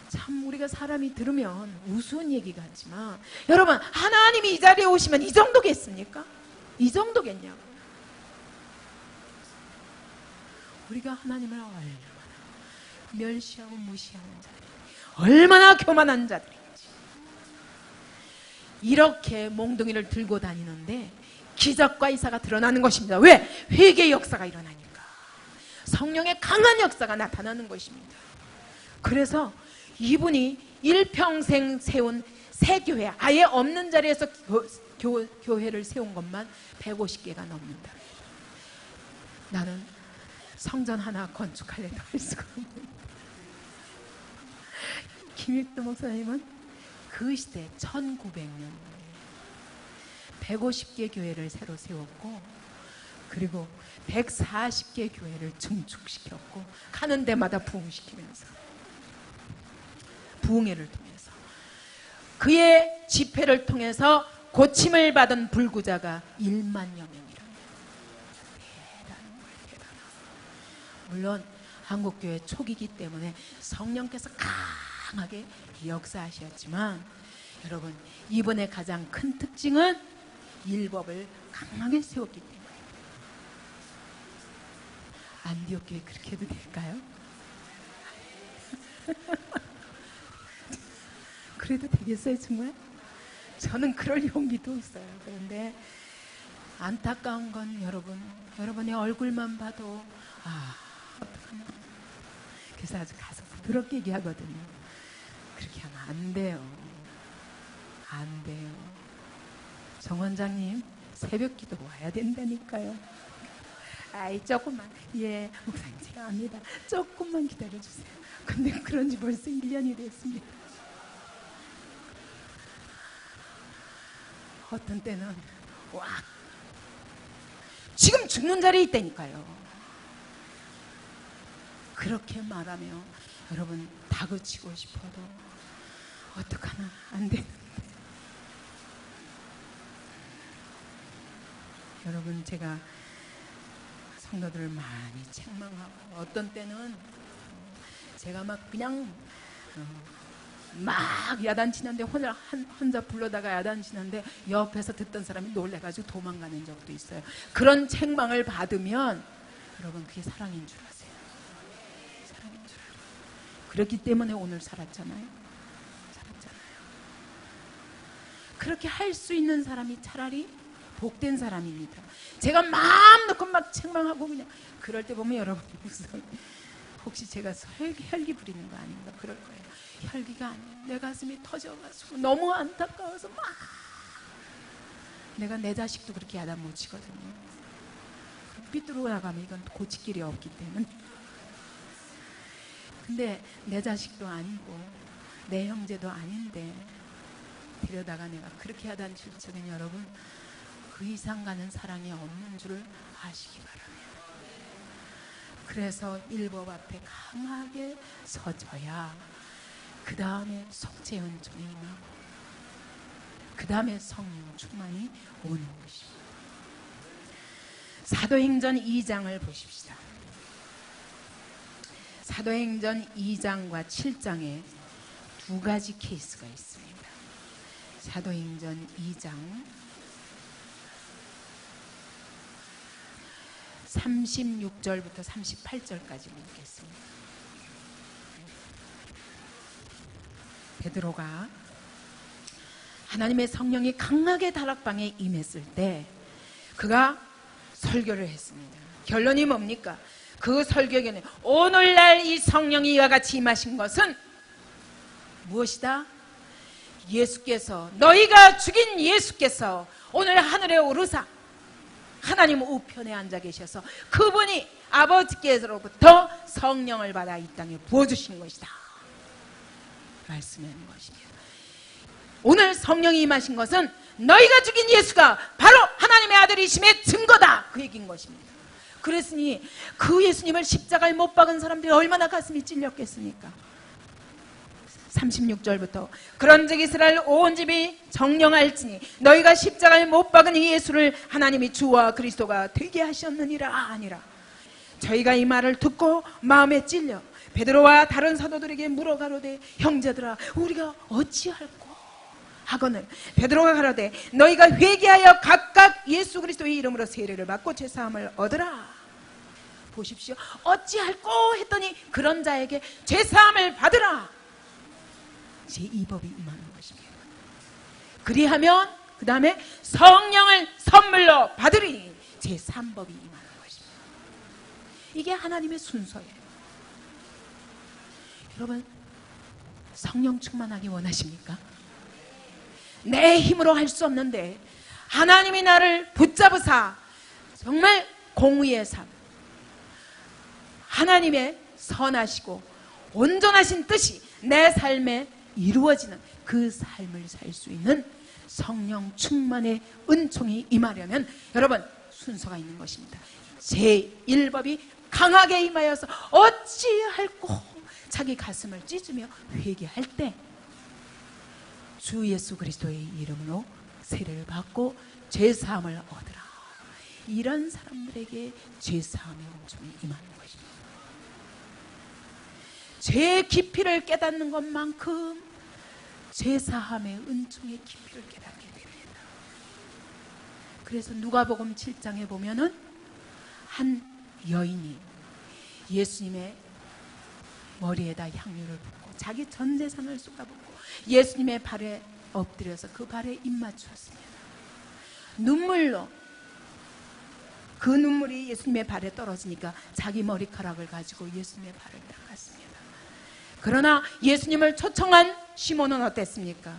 참 우리가 사람이 들으면 우스운 얘기 같지만 여러분 하나님이 이 자리에 오시면 이 정도겠습니까? 이 정도겠냐고요. 우리가 하나님을 얼마나 멸시하고 무시하는 자들이 얼마나 교만한 자들인지 이렇게 몽둥이를 들고 다니는데 기적과 이사가 드러나는 것입니다. 왜? 회개의 역사가 일어나니까. 성령의 강한 역사가 나타나는 것입니다. 그래서 이분이 일평생 세운 새 교회, 아예 없는 자리에서 교회를 세운 것만 150개가 넘는다. 나는 성전 하나 건축할래도 할 수가 없는. 김익도 목사님은 그 시대 1900년 150개 교회를 새로 세웠고 그리고 140개 교회를 증축시켰고 가는 데마다 부흥시키면서 부흥회를 통해서 그의 집회를 통해서 고침을 받은 불구자가 1만여 명이랍니다. 대단한 거예요. 대단한. 물론 한국교회 초기이기 때문에 성령께서 강하게 역사하셨지만 여러분 이번에 가장 큰 특징은 율법을 강하게 세웠기 때문에. 안디옥 교회 그렇게 해도 될까요? 그래도 되겠어요 정말? 저는 그럴 용기도 있어요. 그런데 안타까운 건 여러분의 얼굴만 봐도 어떡하나. 그래서 아주 가서 부드럽게 얘기하거든요. 그렇게 하면 안 돼요. 안 돼요. 정 원장님 새벽 기도 와야 된다니까요. 아이 조금만. 예 목사님 제가 압니다. 조금만 기다려주세요. 근데 그런 지 벌써 1년이 됐습니다. 어떤 때는 와 지금 죽는 자리에 있다니까요. 그렇게 말하며 여러분 다그치고 싶어도 어떡하나 안 되는데. 여러분 제가 성도들을 많이 책망하고 어떤 때는 제가 막 그냥 막 야단치는데 혼자 불러다가 야단치는데 옆에서 듣던 사람이 놀래가지고 도망가는 적도 있어요. 그런 책망을 받으면 여러분 그게 사랑인 줄 아세요. 사랑인 줄 알고. 그렇기 때문에 오늘 살았잖아요. 그렇게 할 수 있는 사람이 차라리 복된 사람입니다. 제가 마음 놓고 막 책망하고 그냥 그럴 때 보면 여러분 혹시 제가 혈기 부리는 거 아닌가 그럴 거예요. 혈기가 아니에요. 내 가슴이 터져가지고 너무 안타까워서 막 내가 내 자식도 그렇게 야단 못 치거든요. 삐뚤어 나가면 이건 고칠 길이 없기 때문에. 근데 내 자식도 아니고 내 형제도 아닌데 데려다가 내가 그렇게 야단 칠 적엔 여러분 그 이상 가는 사랑이 없는 줄을 아시기 바랍니다. 그래서 율법 앞에 강하게 서져야 그 다음에 속죄 은총이 임하고 그 다음에 성령 충만이 오는 것입니다. 사도행전 2장을 보십시다. 사도행전 2장과 7장에 두 가지 케이스가 있습니다. 사도행전 2장 36절부터 38절까지 읽겠습니다. 베드로가 하나님의 성령이 강하게 다락방에 임했을 때 그가 설교를 했습니다. 결론이 뭡니까? 그 설교에는 오늘날 이 성령이 이와 같이 임하신 것은 무엇이다? 예수께서, 너희가 죽인 예수께서 오늘 하늘에 오르사 하나님 우편에 앉아 계셔서 그분이 아버지께로부터 성령을 받아 이 땅에 부어주신 것이다 말씀하는 것입니다. 오늘 성령이 임하신 것은 너희가 죽인 예수가 바로 하나님의 아들이심의 증거다, 그 얘기인 것입니다. 그랬으니 그 예수님을 십자가에 못 박은 사람들이 얼마나 가슴이 찔렸겠습니까? 36절부터 그런즉 이스라엘 온 집이 정령할지니 너희가 십자가에 못 박은 이 예수를 하나님이 주와 그리스도가 되게 하셨느니라 아니라. 저희가 이 말을 듣고 마음에 찔려 베드로와 다른 사도들에게 물어 가로되 형제들아 우리가 어찌할꼬 하거늘 베드로가 가로되 너희가 회개하여 각각 예수 그리스도의 이름으로 세례를 받고 죄사함을 얻으라. 보십시오. 어찌할꼬 했더니 그런 자에게 죄사함을 받으라. 제2법이 임하는 것입니다. 그리하면 그 다음에 성령을 선물로 받으리니 제3법이 임하는 것입니다. 이게 하나님의 순서예요. 여러분 성령 충만하기 원하십니까? 내 힘으로 할 수 없는데 하나님이 나를 붙잡으사 정말 공의의 삶, 하나님의 선하시고 온전하신 뜻이 내 삶에 이루어지는 그 삶을 살 수 있는 성령 충만의 은총이 임하려면 여러분 순서가 있는 것입니다. 제1법이 강하게 임하여서 어찌할꼬 자기 가슴을 찢으며 회개할 때 주 예수 그리스도의 이름으로 세례를 받고 죄사함을 얻으라. 이런 사람들에게 죄사함의 은총이 임하는 것입니다. 죄의 깊이를 깨닫는 것만큼 죄사함의 은총의 깊이를 깨닫게 됩니다. 그래서 누가복음 7장에 보면은 한 여인이 예수님의 머리에다 향유를 붓고 자기 전 재산을 쏟아붓고 예수님의 발에 엎드려서 그 발에 입 맞추었습니다. 눈물로 그 눈물이 예수님의 발에 떨어지니까 자기 머리카락을 가지고 예수님의 발을 닦았습니다. 그러나 예수님을 초청한 시몬은 어땠습니까?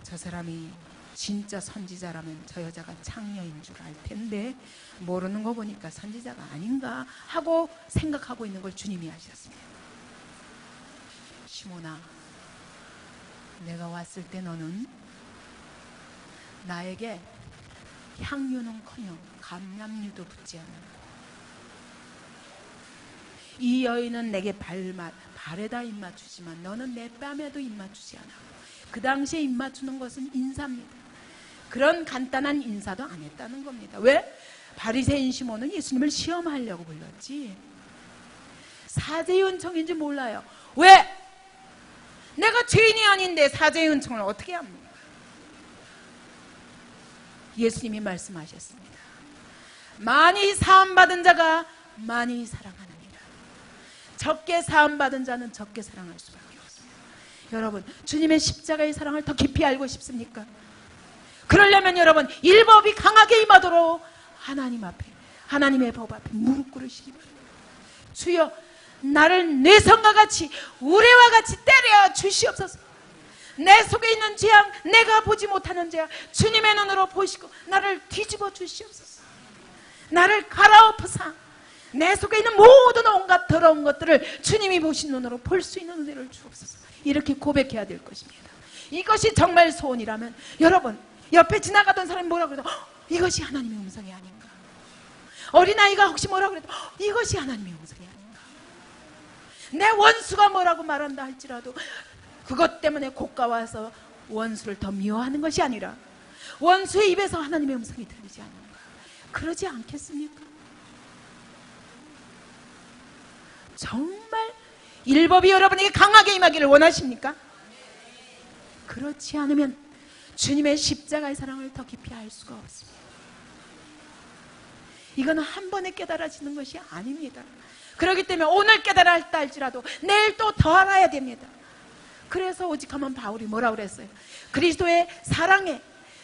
저 사람이 진짜 선지자라면 저 여자가 창녀인 줄 알 텐데 모르는 거 보니까 선지자가 아닌가 하고 생각하고 있는 걸 주님이 아셨습니다. 시몬아, 내가 왔을 때 너는 나에게 향유는커녕 감람유도 붙지 않았고 이 여인은 내게 발에다 입 맞추지만 너는 내 뺨에도 입 맞추지 않았고. 그 당시에 입 맞추는 것은 인사입니다. 그런 간단한 인사도 안 했다는 겁니다. 왜? 바리새인 시몬은 예수님을 시험하려고 불렀지 사제의 은총인지 몰라요. 왜? 내가 죄인이 아닌데 사제의 은총을 어떻게 합니까? 예수님이 말씀하셨습니다. 많이 사함받은 자가 많이 사랑하느니라. 적게 사함받은 자는 적게 사랑할 수밖에 없습니다. 여러분, 주님의 십자가의 사랑을 더 깊이 알고 싶습니까? 그러려면 여러분, 일법이 강하게 임하도록 하나님 앞에, 하나님의 법 앞에 무릎 꿇으시기 바랍니다. 주여, 나를 뇌성과 같이 우레와 같이 때려 주시옵소서. 내 속에 있는 죄악, 내가 보지 못하는 죄악 주님의 눈으로 보시고 나를 뒤집어 주시옵소서. 나를 갈아엎으사 내 속에 있는 모든 온갖 더러운 것들을 주님이 보신 눈으로 볼 수 있는 은혜를 주옵소서. 이렇게 고백해야 될 것입니다. 이것이 정말 소원이라면 여러분, 옆에 지나가던 사람이 뭐라고 그래도 이것이 하나님의 음성이 아닌가. 어린아이가 혹시 뭐라고 그래도 이것이 하나님의 음성이 아닌가. 내 원수가 뭐라고 말한다 할지라도 그것 때문에 고가와서 원수를 더 미워하는 것이 아니라 원수의 입에서 하나님의 음성이 들리지 않는가? 그러지 않겠습니까? 정말 율법이 여러분에게 강하게 임하기를 원하십니까? 그렇지 않으면 주님의 십자가의 사랑을 더 깊이 알 수가 없습니다. 이거는 한 번에 깨달아지는 것이 아닙니다. 그렇기 때문에 오늘 깨달았다 할지라도 내일 또 더 알아야 됩니다. 그래서 오직하면 바울이 뭐라고 그랬어요? 그리스도의 사랑의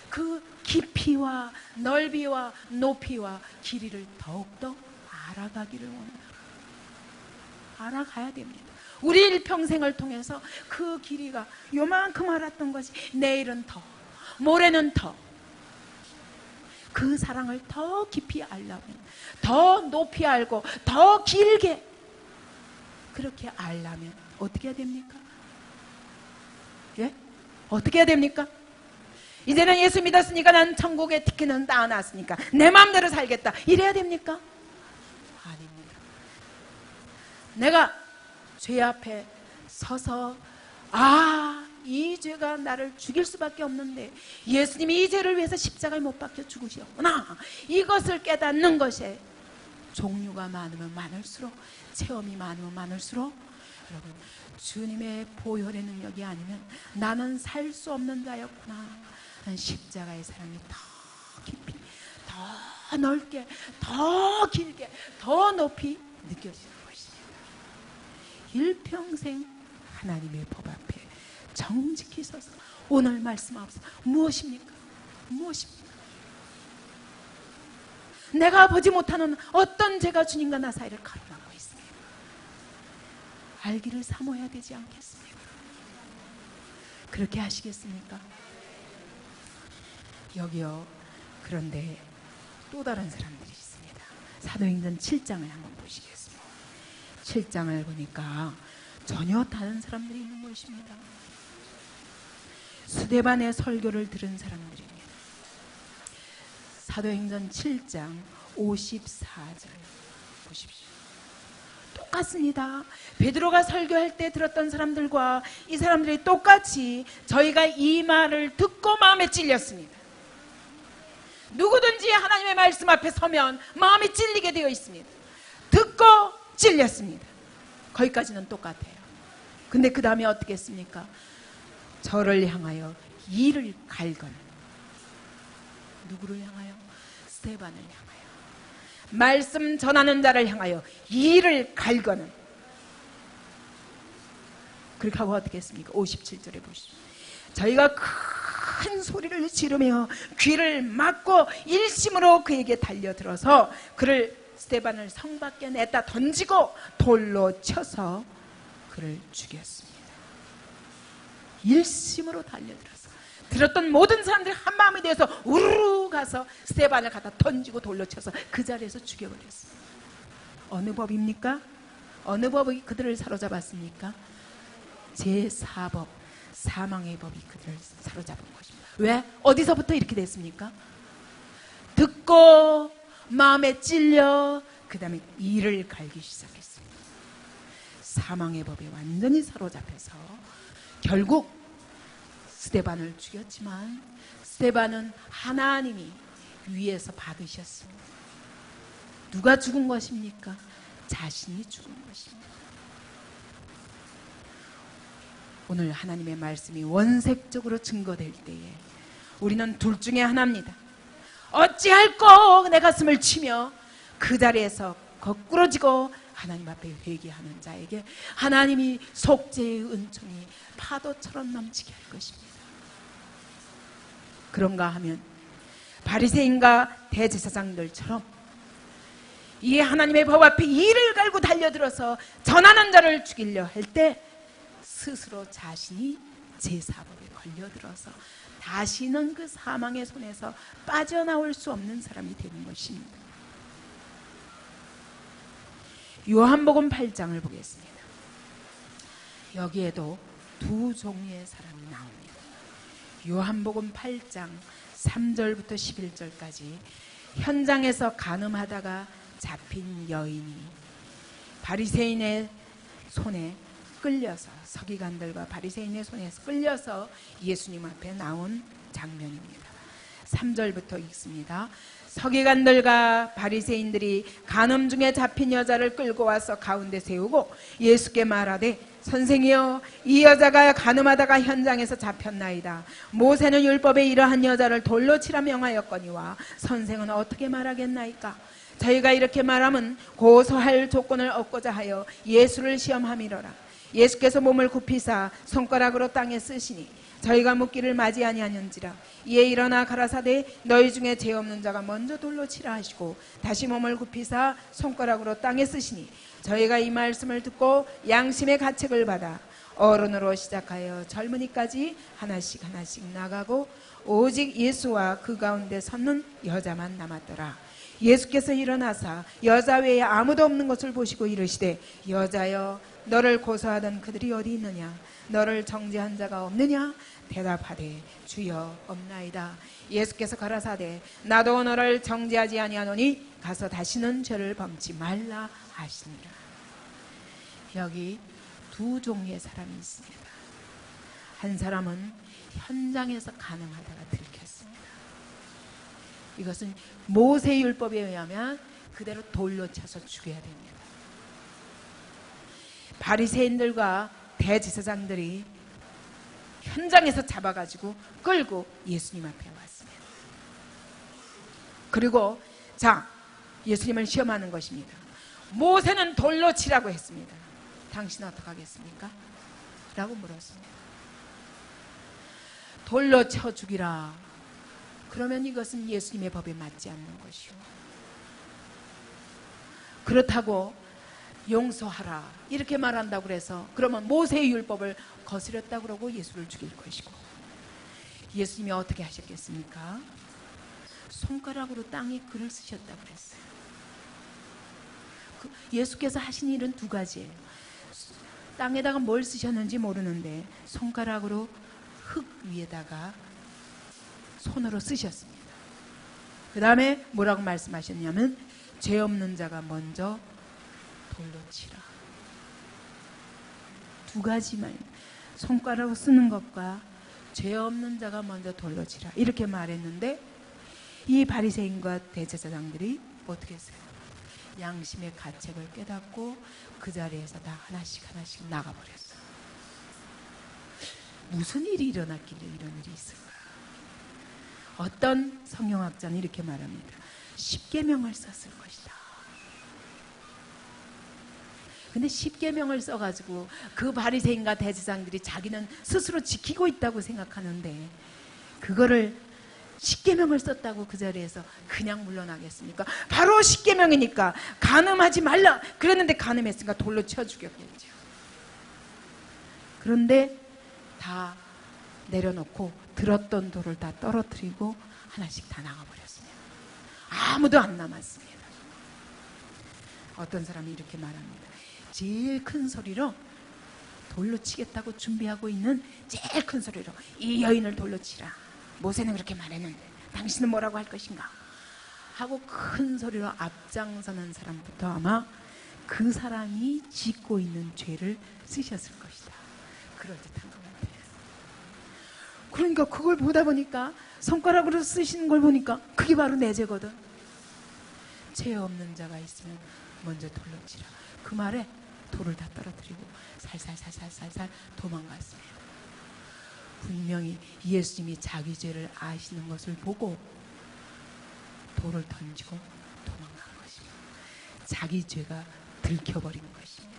그 깊이와 넓이와 높이와 길이를 더욱더 알아가기를 원한다. 알아가야 됩니다. 우리 일평생을 통해서 그 길이가 요만큼 알았던 것이 내일은 더, 모레는 더, 그 사랑을 더 깊이 알려면, 더 높이 알고 더 길게 그렇게 알려면 어떻게 해야 됩니까? 예? 어떻게 해야 됩니까? 이제는 예수 믿었으니까 난 천국의 티켓은 따놨으니까 내 마음대로 살겠다, 이래야 됩니까? 아닙니다. 내가 죄 앞에 서서 이 죄가 나를 죽일 수밖에 없는데 예수님이 이 죄를 위해서 십자가에 못 박혀 죽으셨구나, 이것을 깨닫는 것에 종류가 많으면 많을수록, 체험이 많으면 많을수록 여러분, 주님의 보혈의 능력이 아니면 나는 살 수 없는 자였구나, 십자가의 사랑이 더 깊이, 더 넓게, 더 길게, 더 높이 느껴지는 것입니다. 일평생 하나님의 법 앞에 정직히 서서 오늘 말씀 앞서 무엇입니까? 무엇입니까? 내가 보지 못하는 어떤 죄가 주님과 나 사이를 가로막고 있습니다. 알기를 사모해야 되지 않겠습니까? 그렇게 하시겠습니까? 여기요. 그런데 또 다른 사람들이 있습니다. 사도행전 7장을 한번 보시겠습니다. 7장을 보니까 전혀 다른 사람들이 있는 것입니다. 스데반의 설교를 들은 사람들입니다. 사도행전 7장 54절 보십시오. 똑같습니다. 베드로가 설교할 때 들었던 사람들과 이 사람들이 똑같이 저희가 이 말을 듣고 마음에 찔렸습니다. 누구든지 하나님의 말씀 앞에 서면 마음이 찔리게 되어 있습니다. 듣고 찔렸습니다. 거기까지는 똑같아요. 근데 그 다음에 어떻게 했습니까? 저를 향하여 이를 갈건, 누구를 향하여? 스데반을 향하여, 말씀 전하는 자를 향하여 이를 갈거는, 그렇게 하고 어떻게 했습니까? 57절에 보시죠. 저희가 큰 소리를 지르며 귀를 막고 일심으로 그에게 달려들어서 그를, 스데반을 성 밖에 냈다 던지고 돌로 쳐서 그를 죽였습니다. 일심으로 달려들어서 들었던 모든 사람들이 한 마음이 되어서 우르르 가서 스데반을 갖다 던지고 돌로 쳐서 그 자리에서 죽여버렸습니다. 어느 법입니까? 어느 법이 그들을 사로잡았습니까? 제4법, 사망의 법이 그들을 사로잡은 것입니다. 왜? 어디서부터 이렇게 됐습니까? 듣고 마음에 찔려 그 다음에 이를 갈기 시작했습니다. 사망의 법에 완전히 사로잡혀서 결국 스데반을 죽였지만 스데반은 하나님이 위에서 받으셨습니다. 누가 죽은 것입니까? 자신이 죽은 것입니다. 오늘 하나님의 말씀이 원색적으로 증거될 때에 우리는 둘 중에 하나입니다. 어찌할꼬 내 가슴을 치며 그 자리에서 거꾸러지고 하나님 앞에 회개하는 자에게 하나님이 속죄의 은총이 파도처럼 넘치게 할 것입니다. 그런가 하면 바리새인과 대제사장들처럼 이 하나님의 법 앞에 이를 갈고 달려들어서 전하는 자를 죽이려 할 때 스스로 자신이 제4법에 걸려들어서 다시는 그 사망의 손에서 빠져나올 수 없는 사람이 되는 것입니다. 요한복음 8장을 보겠습니다. 여기에도 두 종류의 사람이 나옵니다. 요한복음 8장 3절부터 11절까지 현장에서 간음하다가 잡힌 여인이 바리새인의 손에 끌려서 서기관들과 바리새인의 손에서 끌려서 예수님 앞에 나온 장면입니다. 3절부터 읽습니다. 서기관들과 바리새인들이 간음 중에 잡힌 여자를 끌고 와서 가운데 세우고 예수께 말하되 선생이여 이 여자가 간음하다가 현장에서 잡혔나이다. 모세는 율법에 이러한 여자를 돌로 치라 명하였거니와 선생은 어떻게 말하겠나이까? 저희가 이렇게 말하면 고소할 조건을 얻고자 하여 예수를 시험함이로라. 예수께서 몸을 굽히사 손가락으로 땅에 쓰시니 저희가 묻기를 맞이 아니하는지라. 이에 일어나 가라사대 너희 중에 죄 없는 자가 먼저 돌로 치라 하시고 다시 몸을 굽히사 손가락으로 땅에 쓰시니 저희가 이 말씀을 듣고 양심의 가책을 받아 어른으로 시작하여 젊은이까지 하나씩 나가고 오직 예수와 그 가운데 섰는 여자만 남았더라. 예수께서 일어나사 여자 외에 아무도 없는 것을 보시고 이르시되 여자여 너를 고소하던 그들이 어디 있느냐? 너를 정죄한 자가 없느냐? 대답하되 주여 없나이다. 예수께서 가라사대 나도 너를 정죄하지 아니하노니 가서 다시는 죄를 범치 말라 하시니라. 여기 두 종류의 사람이 있습니다. 한 사람은 현장에서 간음하다가 들켰습니다. 이것은 모세율법에 의하면 그대로 돌로 쳐서 죽여야 됩니다. 바리새인들과 대제사장들이 현장에서 잡아가지고 끌고 예수님 앞에 왔습니다. 그리고 자, 예수님을 시험하는 것입니다. 모세는 돌로 치라고 했습니다. 당신은 어떻게 하겠습니까? 라고 물었습니다. 돌로 쳐 죽이라. 그러면 이것은 예수님의 법에 맞지 않는 것이요. 그렇다고 용서하라 이렇게 말한다고 그래서 그러면 모세의 율법을 거스렸다고 그러고 예수를 죽일 것이고, 예수님이 어떻게 하셨겠습니까? 손가락으로 땅에 글을 쓰셨다고 그랬어요. 예수께서 하신 일은 두 가지예요. 땅에다가 뭘 쓰셨는지 모르는데 손가락으로 흙 위에다가 손으로 쓰셨습니다. 그 다음에 뭐라고 말씀하셨냐면 죄 없는 자가 먼저 돌로 치라. 두 가지만, 손가락으로 쓰는 것과 죄 없는 자가 먼저 돌로 치라 이렇게 말했는데 이 바리새인과 대제사장들이 어떻게 했어요? 양심의 가책을 깨닫고 그 자리에서 다 하나씩 나가버렸어요. 무슨 일이 일어났길래 이런 일이 있을까? 어떤 성경학자는 이렇게 말합니다. 십계명을 썼을 것이다. 근데 십계명을 써가지고 그 바리새인과 대제사장들이 자기는 스스로 지키고 있다고 생각하는데 그거를 십계명을 썼다고 그 자리에서 그냥 물러나겠습니까? 바로 십계명이니까 간음하지 말라 그랬는데 간음했으니까 돌로 쳐 죽였겠죠. 그런데 다 내려놓고 들었던 돌을 다 떨어뜨리고 하나씩 다 나가버렸습니다. 아무도 안 남았습니다. 어떤 사람이 이렇게 말합니다. 제일 큰 소리로 돌로 치겠다고 준비하고 있는 제일 큰 소리로 이 여인을 돌로 치라. 모세는 그렇게 말했는데 당신은 뭐라고 할 것인가? 하고 큰 소리로 앞장서는 사람부터 아마 그 사람이 짓고 있는 죄를 쓰셨을 것이다. 그럴듯한 것 같아요. 그러니까 그걸 보다 보니까 손가락으로 쓰시는 걸 보니까 그게 바로 내 죄거든. 죄 없는 자가 있으면 먼저 돌로 치라. 그 말에 돌을 다 떨어뜨리고 살살 도망갔습니다. 분명히 예수님이 자기 죄를 아시는 것을 보고 돌을 던지고 도망간 것입니다. 자기 죄가 들켜버린 것입니다.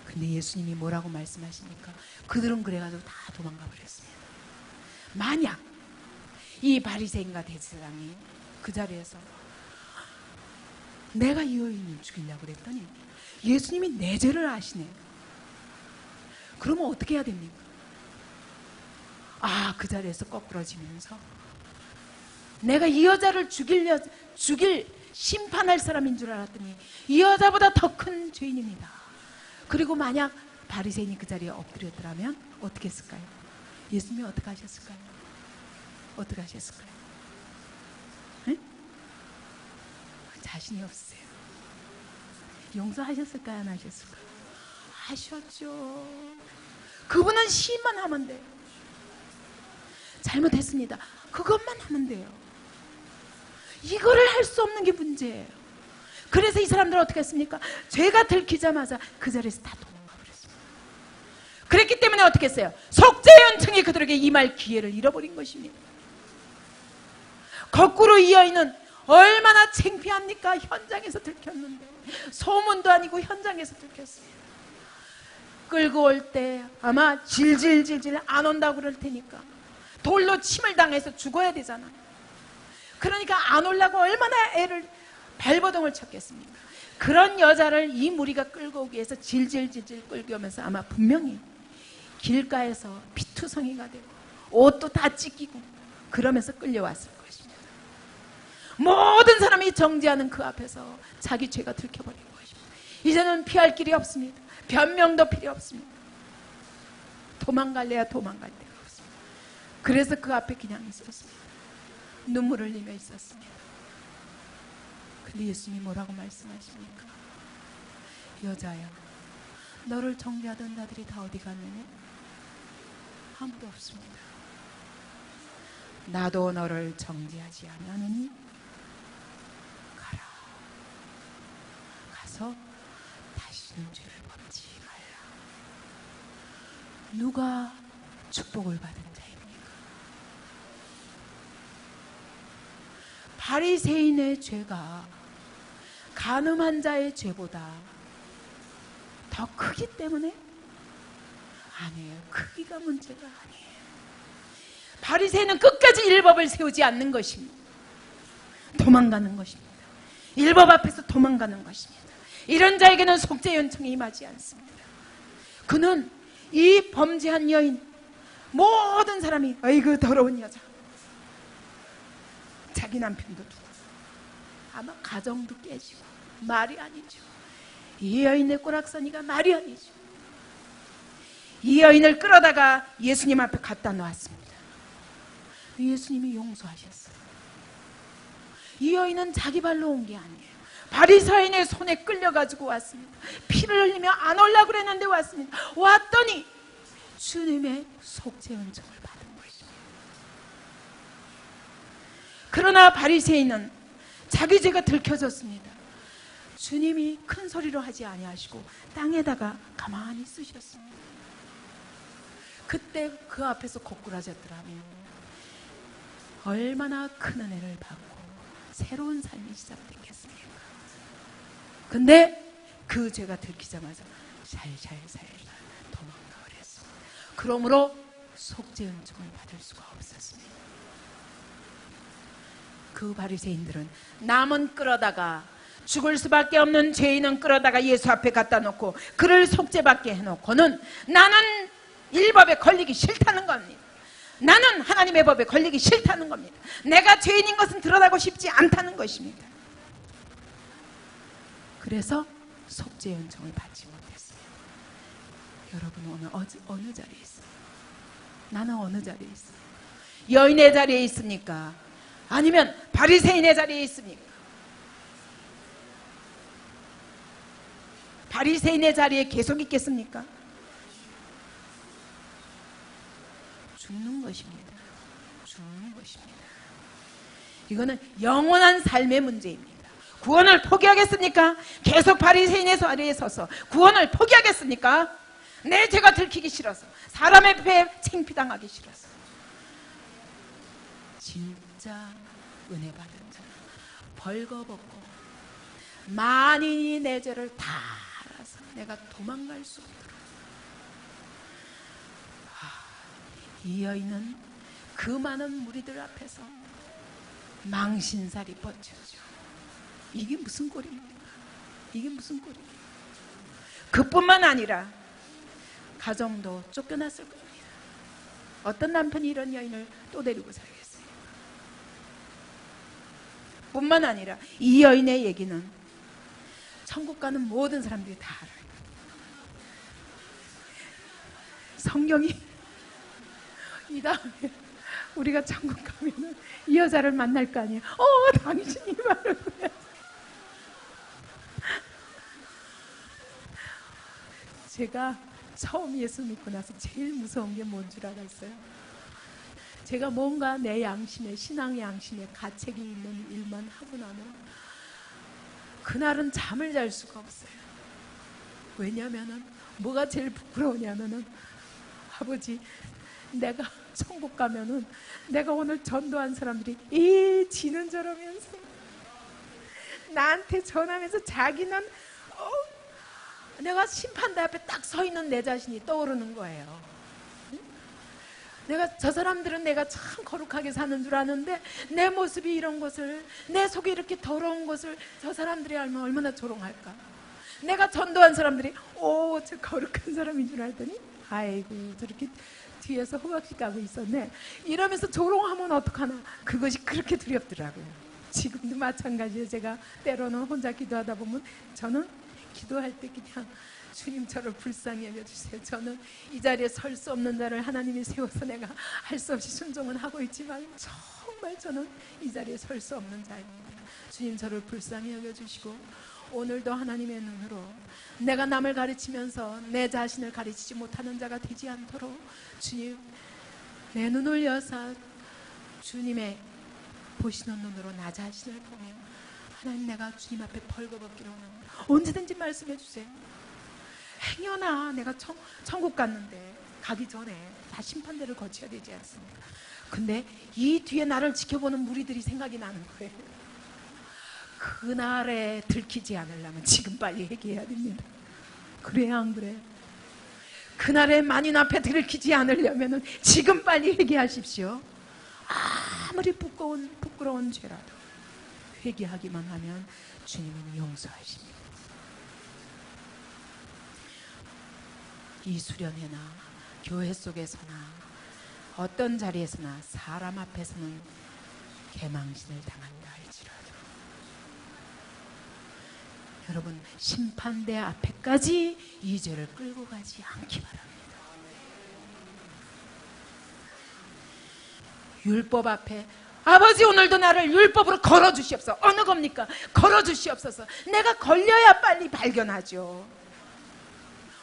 근데 예수님이 뭐라고 말씀하십니까? 그들은 그래가지고 다 도망가 버렸습니다. 만약 이 바리새인과 대제사장이 그 자리에서 내가 이 여인을 죽이려고 그랬더니 예수님이 내 죄를 아시네. 그러면 어떻게 해야 됩니까? 그 자리에서 거꾸러지면서 내가 이 여자를 죽일 심판할 사람인 줄 알았더니 이 여자보다 더 큰 죄인입니다. 그리고 만약 바리새인이 그 자리에 엎드렸더라면 어떻게 했을까요? 예수님이 어떻게 하셨을까요? 어떻게 하셨을까요? 네? 자신이 없으세요. 용서하셨을까요? 안 하셨을까요? 하셨죠. 그분은 시인만 하면 돼요. 잘못했습니다. 그것만 하면 돼요. 이거를 할 수 없는 게 문제예요. 그래서 이 사람들은 어떻게 했습니까? 죄가 들키자마자 그 자리에서 다 도망가 버렸습니다. 그랬기 때문에 어떻게 했어요? 속죄연층이 그들에게 임할 기회를 잃어버린 것입니다. 거꾸로 이 여인은 얼마나 창피합니까? 현장에서 들켰는데. 소문도 아니고 현장에서 들켰어요. 끌고 올 때 아마 질질질질 안 온다고 그럴 테니까 돌로 침을 당해서 죽어야 되잖아요. 그러니까 안 오려고 얼마나 애를 발버둥을 쳤겠습니까? 그런 여자를 이 무리가 끌고 오기 위해서 질질질질 끌고 오면서 아마 분명히 길가에서 피투성이가 되고 옷도 다 찢기고 그러면서 끌려왔을 것입니다. 모든 사람이 정죄하는 그 앞에서 자기 죄가 들켜버린 것입니다. 이제는 피할 길이 없습니다. 변명도 필요 없습니다. 도망갈래야 도망갈 데가 없습니다. 그래서 그 앞에 그냥 있었습니다. 눈물을 흘리며 있었습니다. 근데 예수님이 뭐라고 말씀하십니까? 여자야, 너를 정죄하던 자들이 다 어디 갔느냐? 아무도 없습니다. 나도 너를 정죄하지 아니하노니 가라. 가서 다시는 죄를 범치 말라. 누가 축복을 받은 자입니까? 바리새인의 죄가 간음한 자의 죄보다 더 크기 때문에? 아니에요. 크기가 문제가 아니에요. 바리새인은 끝까지 율법을 세우지 않는 것입니다. 도망가는 것입니다. 율법 앞에서 도망가는 것입니다. 이런 자에게는 속죄연청이 임하지 않습니다. 그는 이 범죄한 여인, 모든 사람이 아이고 더러운 여자, 자기 남편도 두고 아마 가정도 깨지고 말이 아니죠. 이 여인의 꼬락서니가 말이 아니죠. 이 여인을 끌어다가 예수님 앞에 갖다 놓았습니다. 예수님이 용서하셨어요. 이 여인은 자기 발로 온 게 아니에요. 바리새인의 손에 끌려가지고 왔습니다. 피를 흘리며 안 오려고 그랬는데 왔습니다. 왔더니 주님의 속죄은총을 받은 것입니다. 그러나 바리새인은 자기 죄가 들켜졌습니다. 주님이 큰 소리로 하지 아니하시고 땅에다가 가만히 쓰셨습니다. 그때 그 앞에서 고꾸라졌더라면 얼마나 큰 은혜를 받고 새로운 삶이 시작됐겠습니까? 근데 그 죄가 들키자마자 살살살 도망가 버렸습니다. 그러므로 속죄은총을 받을 수가 없었습니다. 그 바리새인들은 남은 끌어다가 죽을 수밖에 없는 죄인은 끌어다가 예수 앞에 갖다 놓고 그를 속죄받게 해놓고는 나는 율법에 걸리기 싫다는 겁니다. 나는 하나님의 법에 걸리기 싫다는 겁니다. 내가 죄인인 것은 드러나고 싶지 않다는 것입니다. 그래서 속죄연총을 받지 못했어요. 여러분 오늘 어느 자리에 있어요? 나는 어느 자리에 있어요? 여인의 자리에 있습니까? 아니면 바리새인의 자리에 있습니까? 바리새인의 자리에 계속 있겠습니까? 죽는 것입니다. 죽는 것입니다. 이거는 영원한 삶의 문제입니다. 구원을 포기하겠습니까? 계속 바리새인의 자리에 서서 구원을 포기하겠습니까? 내 죄가 들키기 싫어서, 사람의 배에 창피당하기 싫어서. 진짜 은혜 받은 자는 벌거벗고 만인이 내 죄를 다 알아서 내가 도망갈 수 없도록. 이 여인은 그 많은 무리들 앞에서 망신살이 뻗쳤죠. 이게 무슨 꼴입니까? 이게 무슨 꼴입니까? 그뿐만 아니라 가정도 쫓겨났을 겁니다. 어떤 남편이 이런 여인을 또 데리고 살겠어요? 뿐만 아니라 이 여인의 얘기는 천국 가는 모든 사람들이 다 알아요. 성경이 이 다음에 우리가 천국 가면 이 여자를 만날 거 아니에요. 당신이 바로 그래. 제가 처음 예수 믿고 나서 제일 무서운 게 뭔 줄 알았어요? 제가 뭔가 내 양심에, 신앙 양심에 가책이 있는 일만 하고 나면 그날은 잠을 잘 수가 없어요. 왜냐면은 뭐가 제일 부끄러우냐면은, 아버지, 내가 천국 가면은 내가 오늘 전도한 사람들이 지는 저러면서 나한테 전하면서 자기는 내가 심판대 앞에 딱 서 있는 내 자신이 떠오르는 거예요. 내가 저 사람들은 내가 참 거룩하게 사는 줄 아는데 내 모습이 이런 것을, 내 속에 이렇게 더러운 것을 저 사람들이 알면 얼마나 조롱할까. 내가 전도한 사람들이 저 거룩한 사람인 줄 알더니 아이고 저렇게 뒤에서 호박씨 까고 있었네 이러면서 조롱하면 어떡하나. 그것이 그렇게 두렵더라고요. 지금도 마찬가지예요. 제가 때로는 혼자 기도하다 보면 저는 기도할 때 그냥 주님 저를 불쌍히 여겨주세요. 저는 이 자리에 설 수 없는 자를 하나님이 세워서 내가 할 수 없이 순종은 하고 있지만 정말 저는 이 자리에 설 수 없는 자입니다. 주님 저를 불쌍히 여겨주시고 오늘도 하나님의 눈으로 내가 남을 가르치면서 내 자신을 가르치지 못하는 자가 되지 않도록 주님 내 눈을 여사 주님의 보시는 눈으로 나 자신을 보며 하나님 내가 주님 앞에 벌거벗기로 원합니다. 언제든지 말씀해 주세요. 행여나 내가 천국 갔는데 가기 전에 다 심판대를 거쳐야 되지 않습니까? 근데 이 뒤에 나를 지켜보는 무리들이 생각이 나는 거예요. 그날에 들키지 않으려면 지금 빨리 회개해야 됩니다. 그래야 안 그래? 그날에 만인 앞에 들키지 않으려면 지금 빨리 회개하십시오. 아무리 부끄러운 죄라도 회개하기만 하면 주님은 용서하십니다. 이 수련회나 교회 속에서나 어떤 자리에서나 사람 앞에서는 개망신을 당한다 할지라도 여러분 심판대 앞에까지 이 죄를 끌고 가지 않기 바랍니다. 율법 앞에 아버지 오늘도 나를 율법으로 걸어주시옵소서. 어느 겁니까? 걸어주시옵소서. 내가 걸려야 빨리 발견하죠.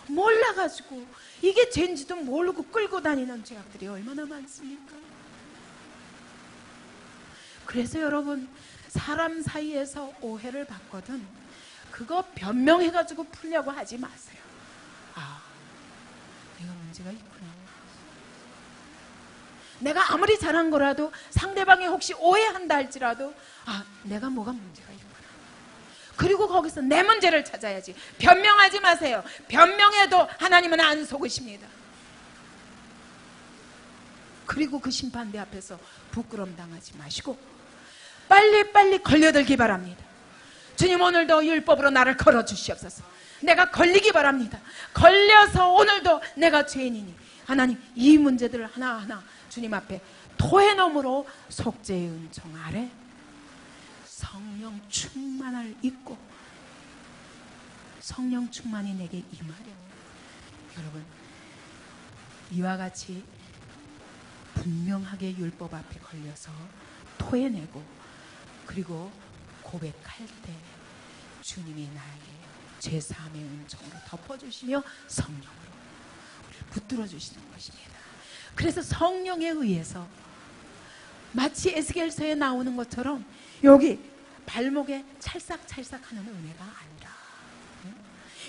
몰라가지고 이게 죄인지도 모르고 끌고 다니는 죄악들이 얼마나 많습니까? 그래서 여러분 사람 사이에서 오해를 받거든 그거 변명해가지고 풀려고 하지 마세요. 내가 문제가 있구나. 내가 아무리 잘한 거라도 상대방이 혹시 오해한다 할지라도 내가 뭐가 문제가 있구나. 그리고 거기서 내 문제를 찾아야지. 변명하지 마세요. 변명해도 하나님은 안 속으십니다. 그리고 그 심판대 앞에서 부끄럼 당하지 마시고 빨리빨리 걸려들기 바랍니다. 주님 오늘도 율법으로 나를 걸어주시옵소서. 내가 걸리기 바랍니다. 걸려서 오늘도 내가 죄인이니 하나님 이 문제들을 하나하나 주님 앞에 토해넘으로 속죄의 은총 아래 성령 충만을 입고 성령 충만이 내게 임하려. 여러분 이와 같이 분명하게 율법 앞에 걸려서 토해내고 그리고 고백할 때 주님이 나에게 죄사함의 은총으로 덮어주시며 성령으로 우리를 붙들어 주시는 것입니다. 그래서 성령에 의해서 마치 에스겔서에 나오는 것처럼 여기 발목에 찰싹찰싹하는 은혜가 아니라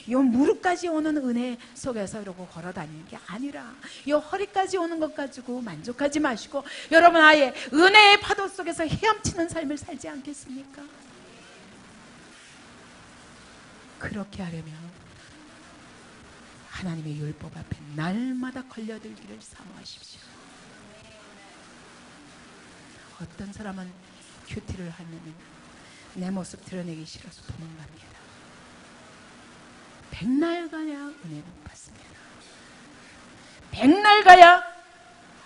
이 무릎까지 오는 은혜 속에서 이러고 걸어다니는 게 아니라 이 허리까지 오는 것 가지고 만족하지 마시고 여러분 아예 은혜의 파도 속에서 헤엄치는 삶을 살지 않겠습니까? 그렇게 하려면 하나님의 율법 앞에 날마다 걸려들기를 사모하십시오. 어떤 사람은 큐티를 하면 내 모습 드러내기 싫어서 도망갑니다. 백날 가야 은혜 못 받습니다. 백날 가야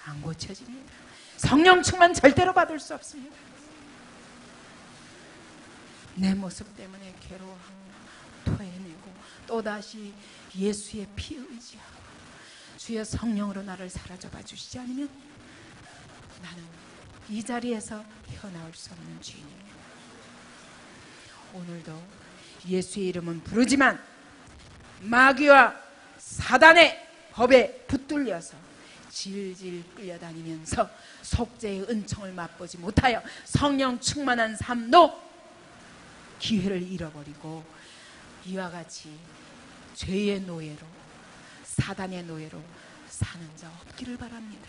안 고쳐집니다. 성령 충만 절대로 받을 수 없습니다. 내 모습 때문에 괴로워하고 토해내고 또다시 예수의 피 의지하고 주의 성령으로 나를 사로잡아 주시지 않으면 나는 이 자리에서 헤어나올 수 없는 죄인입니다. 오늘도 예수의 이름은 부르지만 마귀와 사단의 법에 붙들려서 질질 끌려다니면서 속죄의 은총을 맛보지 못하여 성령 충만한 삶도 기회를 잃어버리고 이와 같이 죄의 노예로, 사단의 노예로 사는 자 없기를 바랍니다.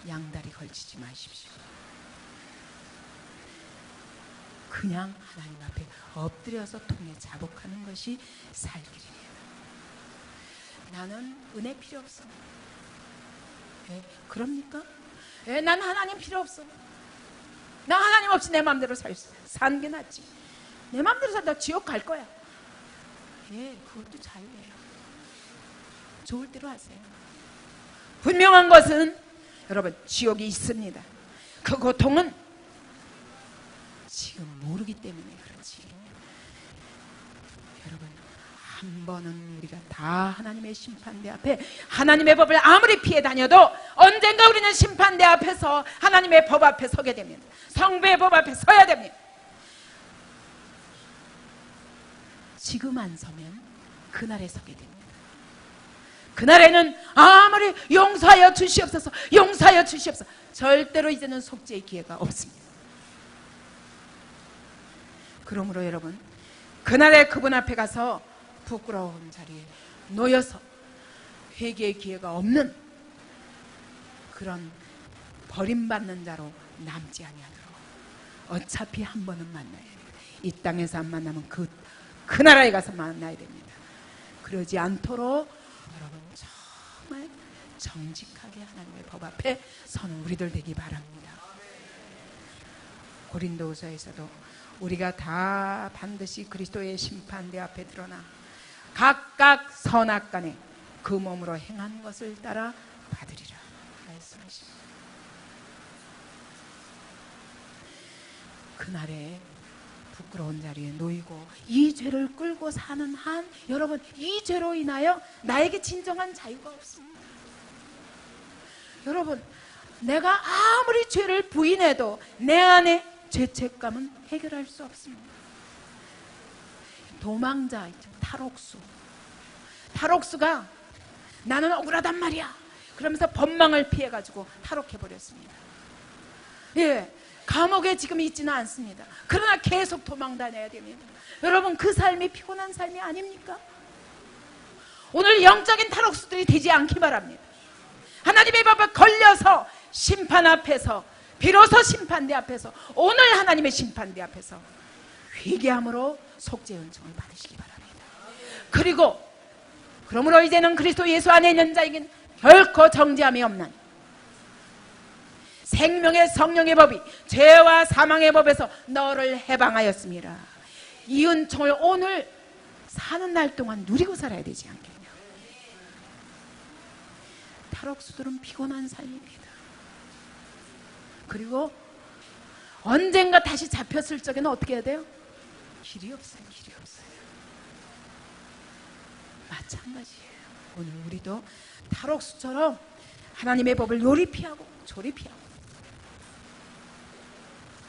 양다리 걸치지 마십시오. 그냥 하나님 앞에 엎드려서 통해 자복하는 것이 살 길입니다. 나는 은혜 필요 없어. 그럽니까? 난 하나님 필요 없어. 나 하나님 없이 내 마음대로 사는 게 낫지. 내 마음대로 살다 지옥 갈 거야. 그것도 자유예요. 좋을 대로 하세요. 분명한 것은 여러분, 지옥이 있습니다. 그 고통은 지금 모르기 때문에 그렇지. 여러분, 한 번은 우리가 다 하나님의 심판대 앞에 하나님의 법을 아무리 피해 다녀도 언젠가 우리는 심판대 앞에서 하나님의 법 앞에 서게 됩니다. 성부의 법 앞에 서야 됩니다. 지금 안 서면 그날에 서게 됩니다. 그날에는 아무리 용서하여 주시옵소서, 용서하여 주시옵소서, 절대로 이제는 속죄의 기회가 없습니다. 그러므로 여러분, 그날에 그분 앞에 가서 부끄러운 자리에 놓여서 회개의 기회가 없는 그런 버림받는 자로 남지 아니하도록 어차피 한 번은 만나야 돼요. 이 땅에서 안 만나면 그 나라에 가서 만나야 됩니다. 그러지 않도록 여러분 정말 정직하게 하나님의 법 앞에 서는 우리들 되기 바랍니다. 고린도후서에서도 우리가 다 반드시 그리스도의 심판대 앞에 드러나 각각 선악간에 그 몸으로 행한 것을 따라 받으리라 말씀하십니다. 그날에 부끄러운 자리에 놓이고 이 죄를 끌고 사는 한 여러분, 이 죄로 인하여 나에게 진정한 자유가 없습니다. 여러분, 내가 아무리 죄를 부인해도 내 안에 죄책감은 해결할 수 없습니다. 도망자, 탈옥수가 나는 억울하단 말이야 그러면서 법망을 피해가지고 탈옥해버렸습니다. 감옥에 지금 있지는 않습니다. 그러나 계속 도망 다녀야 됩니다. 여러분, 그 삶이 피곤한 삶이 아닙니까? 오늘 영적인 탈옥수들이 되지 않기 바랍니다. 하나님의 법에 걸려서 심판 앞에서, 비로소 심판대 앞에서, 오늘 하나님의 심판대 앞에서 회개함으로 속죄 은총을 받으시기 바랍니다. 그리고 그러므로 이제는 그리스도 예수 안에 있는 자에게는 결코 정죄함이 없나니 생명의 성령의 법이 죄와 사망의 법에서 너를 해방하였습니다. 이 은총을 오늘 사는 날 동안 누리고 살아야 되지 않겠냐. 탈옥수들은 피곤한 삶입니다. 그리고 언젠가 다시 잡혔을 적에는 어떻게 해야 돼요? 길이 없어요. 길이 없어요. 마찬가지예요. 오늘 우리도 탈옥수처럼 하나님의 법을 요리 피하고 조리 피하고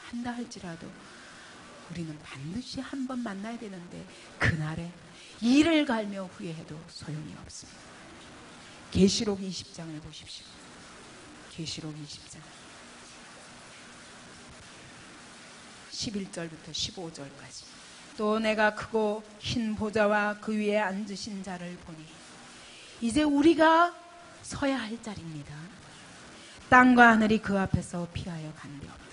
한다 할지라도 우리는 반드시 한 번 만나야 되는데 그날에 이를 갈며 후회해도 소용이 없습니다. 계시록 20장을 보십시오. 계시록 20장 11절부터 15절까지. 또 내가 크고 흰 보좌와 그 위에 앉으신 자를 보니 이제 우리가 서야 할 자리입니다. 땅과 하늘이 그 앞에서 피하여 간대없더라.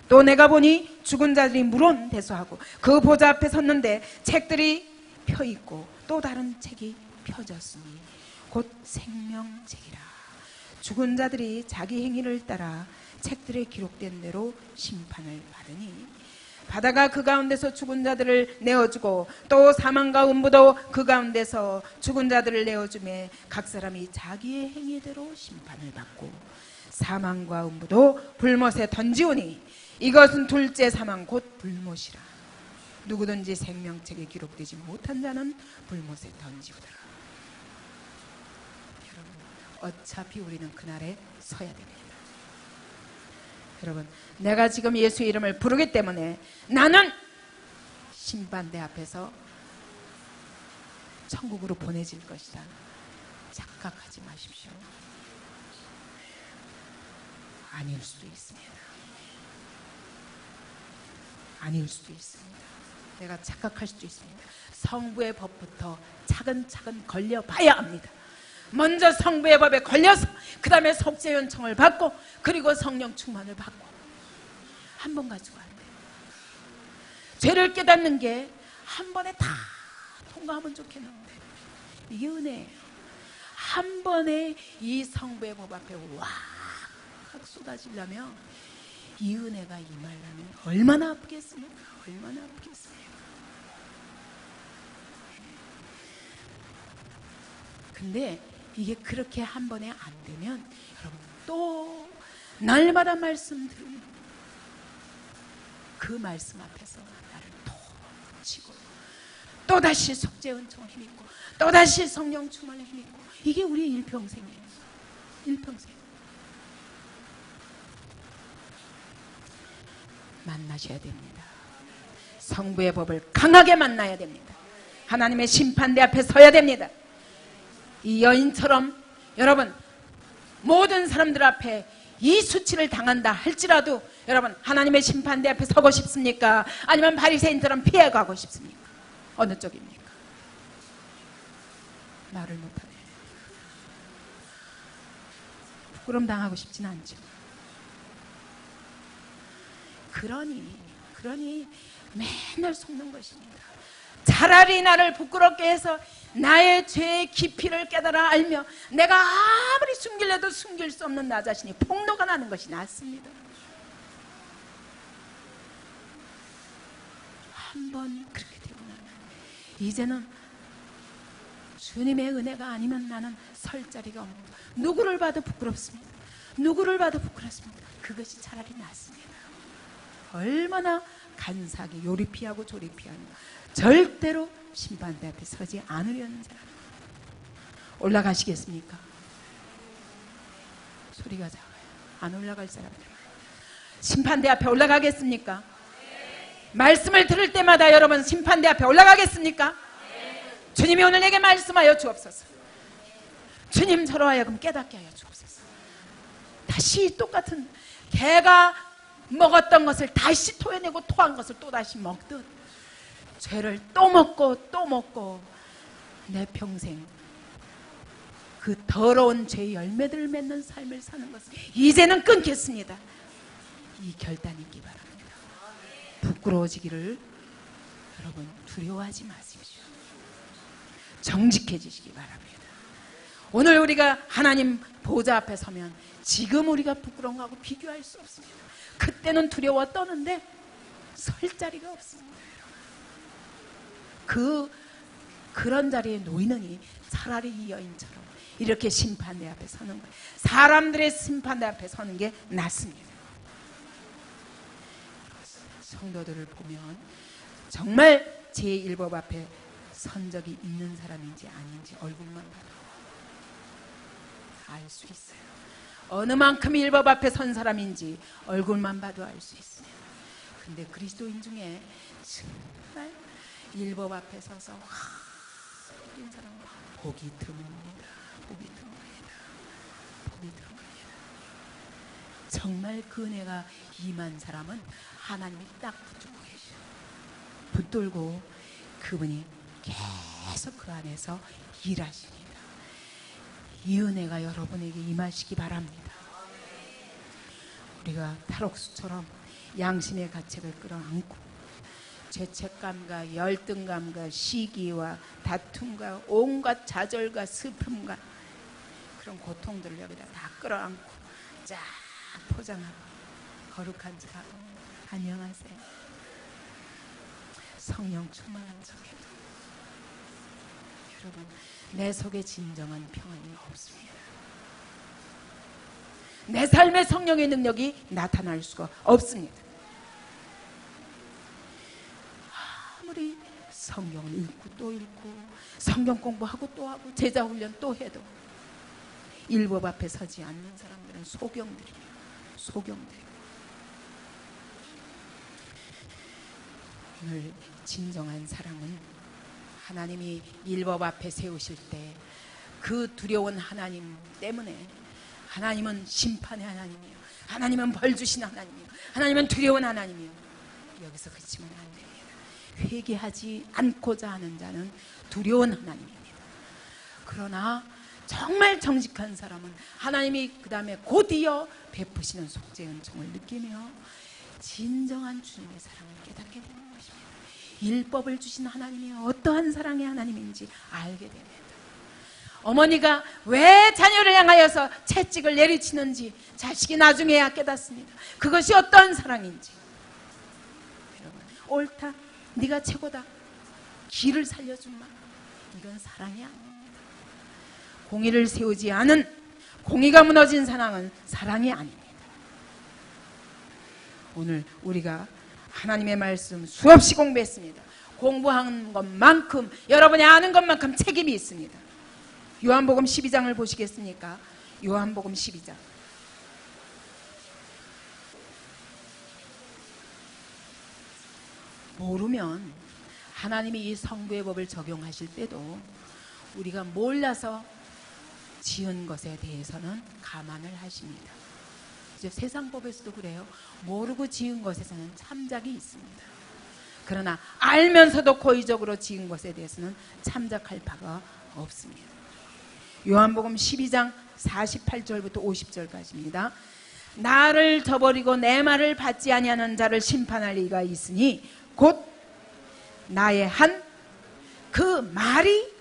또 내가 보니 죽은 자들이 물론 대소하고 그 보좌 앞에 섰는데 책들이 펴있고 또 다른 책이 펴졌으니 곧 생명책이라. 죽은 자들이 자기 행위를 따라 책들에 기록된 대로 심판을 받으니 바다가 그 가운데서 죽은 자들을 내어주고 또 사망과 음부도 그 가운데서 죽은 자들을 내어주매 각 사람이 자기의 행위대로 심판을 받고 사망과 음부도 불못에 던지오니 이것은 둘째 사망 곧 불못이라. 누구든지 생명책에 기록되지 못한 자는 불못에 던지우더라. 여러분, 어차피 우리는 그날에 서야 됩니다. 여러분, 내가 지금 예수의 이름을 부르기 때문에 나는 심판대 앞에서 천국으로 보내질 것이다. 착각하지 마십시오. 아닐 수도 있습니다. 아닐 수도 있습니다. 내가 착각할 수도 있습니다. 성부의 법부터 차근차근 걸려봐야 합니다. 먼저 성부의 법에 걸려서 그 다음에 속죄 요청을 받고 그리고 성령 충만을 받고 한 번 가지고 안 돼요. 죄를 깨닫는 게 한 번에 다 통과하면 좋겠는데 이게 은혜예요. 한 번에 이 성부의 법 앞에 와 쏟아지려면 이 은혜가 임하려면 얼마나 아프겠습니까? 얼마나 아프겠습니까? 근데 이게 그렇게 한 번에 안 되면 여러분 또 날마다 말씀 들으면 그 말씀 앞에서 나를 또 치고 또다시 속죄 은총을 힘입고 또다시 성령 충만을 힘입고 이게 우리의 일평생이에요. 일평생. 만나셔야 됩니다. 성부의 법을 강하게 만나야 됩니다. 하나님의 심판대 앞에 서야 됩니다. 이 여인처럼 여러분 모든 사람들 앞에 이 수치를 당한다 할지라도 여러분 하나님의 심판대 앞에 서고 싶습니까? 아니면 바리새인처럼 피해가고 싶습니까? 어느 쪽입니까? 말을 못하네. 부끄럼 당하고 싶지는 않죠. 그러니 맨날 속는 것입니다. 차라리 나를 부끄럽게 해서 나의 죄의 깊이를 깨달아 알며 내가 아무리 숨기려도 숨길 수 없는 나 자신이 폭로가 나는 것이 낫습니다. 한번 그렇게 되고 나면 이제는 주님의 은혜가 아니면 나는 설 자리가 없습니다. 누구를 봐도 부끄럽습니다. 누구를 봐도 부끄럽습니다. 그것이 차라리 낫습니다. 얼마나 간사하게 요리 피하고 조리 피하는 절대로 심판대 앞에 서지 않으려는 사람. 올라가시겠습니까? 소리가 작아요. 안 올라갈 사람들. 심판대 앞에 올라가겠습니까? 말씀을 들을 때마다 여러분 심판대 앞에 올라가겠습니까? 주님이 오늘 내게 말씀하여 주옵소서. 주님 저로 하여금 깨닫게 하여 주옵소서. 다시 똑같은 개가 먹었던 것을 다시 토해내고 토한 것을 또다시 먹듯 죄를 또 먹고 내 평생 그 더러운 죄의 열매들을 맺는 삶을 사는 것을 이제는 끊겠습니다. 이 결단이 있기 바랍니다. 부끄러워지기를 여러분 두려워하지 마십시오. 정직해지시기 바랍니다. 오늘 우리가 하나님 보좌 앞에 서면 지금 우리가 부끄러운 거하고 비교할 수 없습니다. 그때는 두려워 떠는데 설 자리가 없습니다. 그런 자리에 놓이느니 차라리 이 여인처럼 이렇게 심판대 앞에 서는 거예요. 사람들의 심판대 앞에 서는 게 낫습니다. 성도들을 보면 정말 제1법 앞에 선 적이 있는 사람인지 아닌지 얼굴만 봐도 알 수 있어요. 어느 만큼 일법 앞에 선 사람인지 얼굴만 봐도 알 수 있습니다. 근데 그리스도인 중에 정말 일법 앞에 서서 이런 사람은 복이 드뭅니다. 복이 드뭅니다. 복이 드뭅니다. 정말 그 은혜가 임한 사람은 하나님이 딱 붙들고 계셔요. 붙들고 그분이 계속 그 안에서 일하십니다. 이 은혜가 여러분에게 임하시기 바랍니다. 우리가 탈옥수처럼 양심의 가책을 끌어안고 죄책감과 열등감과 시기와 다툼과 온갖 좌절과 슬픔과 그런 고통들을 여기다 다 끌어안고 쫙 포장하고 거룩한 척하고 안녕하세요. 성령 충만한 척해도 여러분 내 속에 진정한 평안이 없습니다. 내 삶의 성령의 능력이 나타날 수가 없습니다. 아무리 성경을 읽고 또 읽고 성경 공부하고 또 하고 제자 훈련 또 해도 일법 앞에 서지 않는 사람들은 소경들이에요. 소경들. 오늘 진정한 사랑은 하나님이 율법 앞에 세우실 때 그 두려운 하나님 때문에, 하나님은 심판의 하나님이요, 하나님은 벌 주신 하나님이요, 하나님은 두려운 하나님이요, 여기서 그치면 안 됩니다. 회개하지 않고자 하는 자는 두려운 하나님입니다. 그러나 정말 정직한 사람은 하나님이 그 다음에 곧이어 베푸시는 속죄 은총을 느끼며 진정한 주님의 사랑을 깨닫게 되는 것입니다. 율법을 주신 하나님이 어떠한 사랑의 하나님인지 알게 됩니다. 어머니가 왜 자녀를 향하여서 채찍을 내리치는지 자식이 나중에야 깨닫습니다. 그것이 어떠한 사랑인지. 여러분, 옳다, 네가 최고다, 길을 살려주마, 이건 사랑이 아닙니다. 공의를 세우지 않은, 공의가 무너진 사랑은 사랑이 아닙니다. 오늘 우리가 하나님의 말씀 수없이 공부했습니다. 공부한 것만큼, 여러분이 아는 것만큼 책임이 있습니다. 요한복음 12장을 보시겠습니까? 요한복음 12장. 모르면 하나님이 이 성부의 법을 적용하실 때도 우리가 몰라서 지은 것에 대해서는 감안을 하십니다. 이제 세상 법에서도 그래요. 모르고 지은 것에서는 참작이 있습니다. 그러나 알면서도 고의적으로 지은 것에 대해서는 참작할 바가 없습니다. 요한복음 12장 48절부터 50절까지입니다. 나를 저버리고 내 말을 받지 아니하는 자를 심판할 이가 있으니 곧 나의 한 그 말이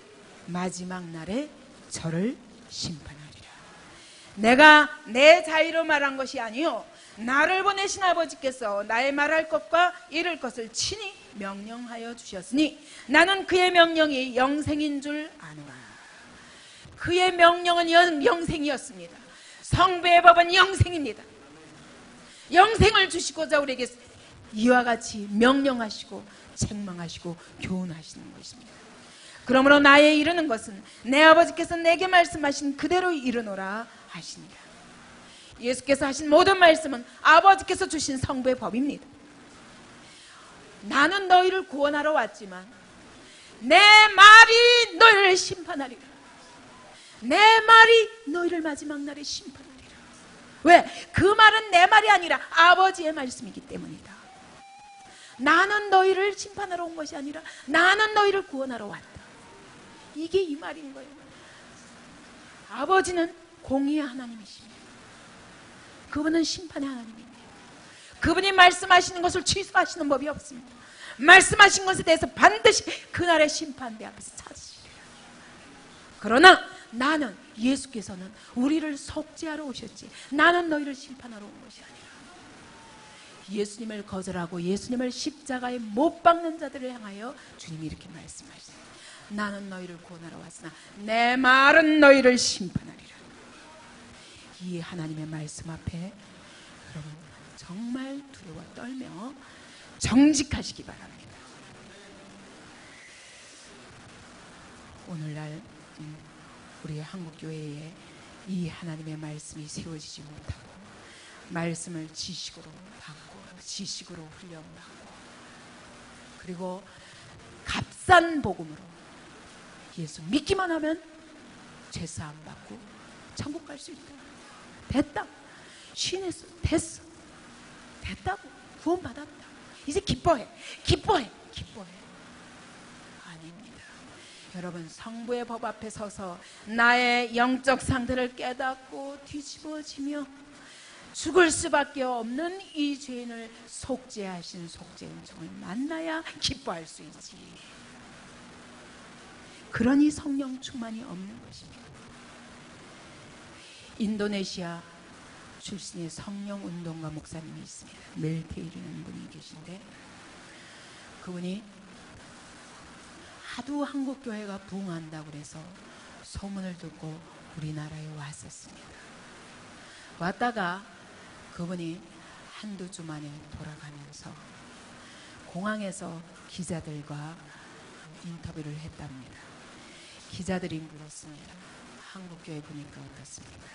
마지막 날에 저를 심판하리라. 내가 내 자의로 말한 것이 아니요 나를 보내신 아버지께서 나의 말할 것과 이를 것을 친히 명령하여 주셨으니 나는 그의 명령이 영생인 줄 아노라. 그의 명령은 영생이었습니다. 성부의 법은 영생입니다. 영생을 주시고자 우리에게 이와 같이 명령하시고 책망하시고 교훈하시는 것입니다. 그러므로 나의 이르는 것은 내 아버지께서 내게 말씀하신 그대로 이르노라 하시니라. 예수께서 하신 모든 말씀은 아버지께서 주신 성부의 법입니다. 나는 너희를 구원하러 왔지만 내 말이 너희를 심판하리라. 내 말이 너희를 마지막 날에 심판하리라. 왜? 그 말은 내 말이 아니라 아버지의 말씀이기 때문이다. 나는 너희를 심판하러 온 것이 아니라 나는 너희를 구원하러 왔다. 이게 이 말인 거예요. 아버지는 공의의 하나님이십니다. 그분은 심판의 하나님입니다. 그분이 말씀하시는 것을 취소하시는 법이 없습니다. 말씀하신 것에 대해서 반드시 그날의 심판대 앞에서 찾으시리라. 그러나 나는, 예수께서는 우리를 속죄하러 오셨지 나는 너희를 심판하러 온 것이 아니라, 예수님을 거절하고 예수님을 십자가에 못 박는 자들을 향하여 주님이 이렇게 말씀하십니다. 나는 너희를 구원하러 왔으나 내 말은 너희를 심판하리라. 이 하나님의 말씀 앞에 여러분 정말 두려워 떨며 정직하시기 바랍니다. 오늘날 우리 한국교회에 이 하나님의 말씀이 세워지지 못하고 말씀을 지식으로 받고 지식으로 훈련받고 그리고 값싼 복음으로 예수 믿기만 하면 죄사함 받고 천국 갈 수 있다. 됐다. 신했어. 됐어. 됐다고. 구원받았다. 이제 기뻐해. 기뻐해. 기뻐해. 아닙니다. 여러분, 성부의 법 앞에 서서 나의 영적 상태를 깨닫고 뒤집어지며 죽을 수밖에 없는 이 죄인을 속죄하신 속죄 은총을 만나야 기뻐할 수 있지. 그러니 성령 충만이 없는 것입니다. 인도네시아 출신의 성령 운동가 목사님이 있습니다. 멜테이라는 분이 계신데 그분이 하도 한국교회가 부흥한다고 그래서 소문을 듣고 우리나라에 왔었습니다. 왔다가 그분이 한두 주 만에 돌아가면서 공항에서 기자들과 인터뷰를 했답니다. 기자들이 물었습니다. 한국교회 보니까 어떻습니까?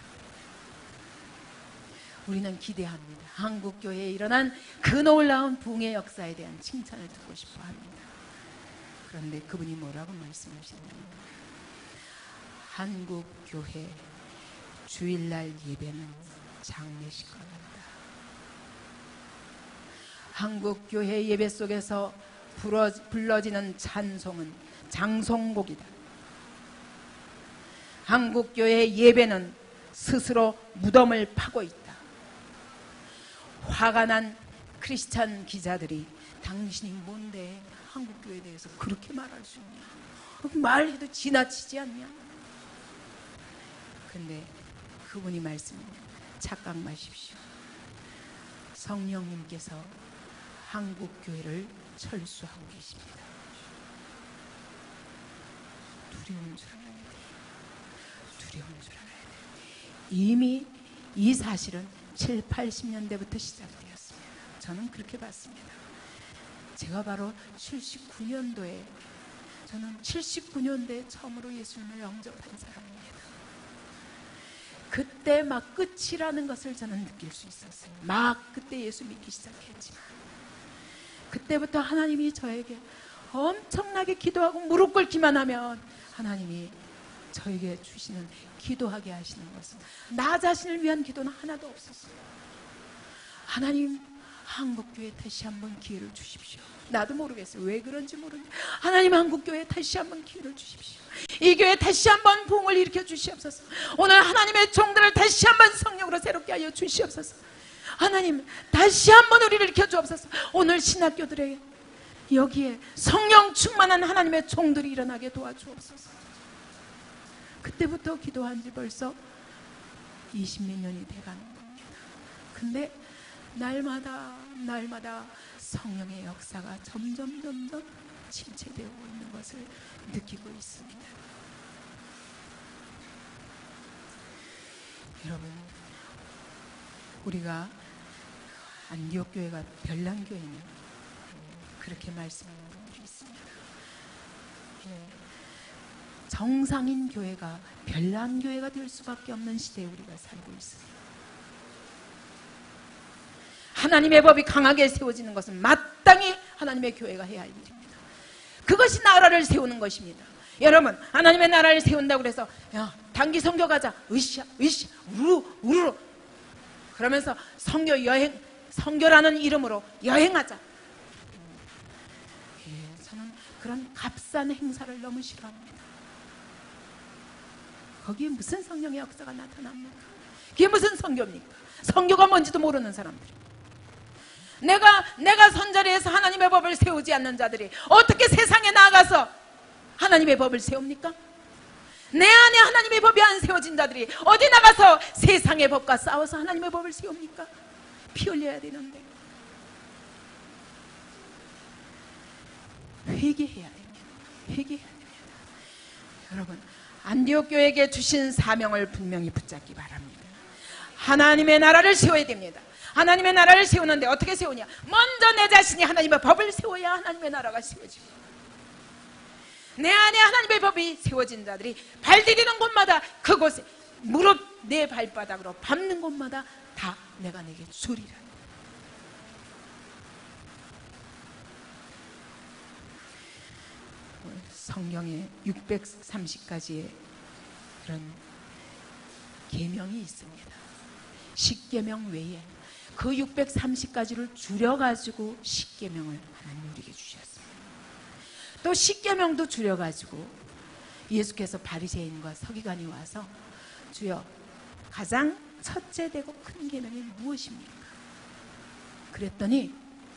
우리는 기대합니다. 한국교회에 일어난 그 놀라운 부흥의 역사에 대한 칭찬을 듣고 싶어 합니다. 그런데 그분이 뭐라고 말씀하셨냐면, 한국 교회 주일날 예배는 장례식과 같다. 한국 교회 예배 속에서 불러지는 찬송은 장송곡이다. 한국 교회 예배는 스스로 무덤을 파고 있다. 화가 난 크리스찬 기자들이 당신이 뭔데 한국 교회에 대해서 그렇게 말할 수 있냐? 말해도 지나치지 않냐? 근데 그분이 말씀합니다. 착각 마십시오. 성령님께서 한국 교회를 철수하고 계십니다. 두려운 줄 알아야 돼. 두려운 줄 알아야 돼. 이미 이 사실은 7, 80년대부터 시작되었습니다. 저는 그렇게 봤습니다. 제가 바로 79년도에 저는 79년도에 처음으로 예수님을 영접한 사람입니다. 그때 막 끝이라는 것을 저는 느낄 수 있었어요. 막 그때 예수 믿기 시작했지만 그때부터 하나님이 저에게 엄청나게 기도하고 무릎 꿇기만 하면 하나님이 저에게 주시는 기도하게 하시는 것은 나 자신을 위한 기도는 하나도 없었어요. 하나님, 한국교회 다시 한번 기회를 주십시오. 나도 모르겠어요. 왜 그런지 모르는데 하나님, 한국교회 다시 한번 기회를 주십시오. 이 교회 다시 한번 부흥을 일으켜 주시옵소서. 오늘 하나님의 종들을 다시 한번 성령으로 새롭게 하여 주시옵소서. 하나님, 다시 한번 우리를 일으켜 주옵소서. 오늘 신학교들에게 여기에 성령 충만한 하나님의 종들이 일어나게 도와주옵소서. 그때부터 기도한 지 벌써 20몇 년이 돼가는 겁니다. 근데 날마다 성령의 역사가 점점 침체되고 있는 것을 느끼고 있습니다. 여러분, 우리가 안디옥 교회가 별난 교회는 그렇게 말씀하는 분들이 있습니다. 정상인 교회가 별난 교회가 될 수밖에 없는 시대에 우리가 살고 있습니다. 하나님의 법이 강하게 세워지는 것은 마땅히 하나님의 교회가 해야 할 일입니다. 그것이 나라를 세우는 것입니다. 여러분, 하나님의 나라를 세운다고 그래서 야, 단기 선교 가자. 으쌰 우르르 그러면서 선교라는 이름으로 여행하자. 저는 그런 값싼 행사를 너무 싫어합니다. 거기에 무슨 성령의 역사가 나타납니까? 그게 무슨 선교입니까? 선교가 뭔지도 모르는 사람들이. 내가 선자리에서 하나님의 법을 세우지 않는 자들이 어떻게 세상에 나가서 하나님의 법을 세웁니까? 내 안에 하나님의 법이 안 세워진 자들이 어디 나가서 세상의 법과 싸워서 하나님의 법을 세웁니까? 피 흘려야 되는데. 회개해야 됩니다. 회개해야 됩니다. 여러분, 안디옥 교회에게 주신 사명을 분명히 붙잡기 바랍니다. 하나님의 나라를 세워야 됩니다. 하나님의 나라를 세우는데 어떻게 세우냐? 먼저 내 자신이 하나님의 법을 세워야 하나님의 나라가 세워집니다. 내 안에 하나님의 법이 세워진 자들이 발디디는 곳마다 그곳에 무릎 내 발바닥으로 밟는 곳마다 다 내가 내게 주리라. 성경에 630가지의 그런 계명이 있습니다. 십계명 외에 그 630가지를 줄여가지고 십계명을 하나님 우리에게 주셨습니다. 또 십계명도 줄여가지고 예수께서 바리새인과 서기관이 와서 주여, 가장 첫째 되고 큰 계명이 무엇입니까? 그랬더니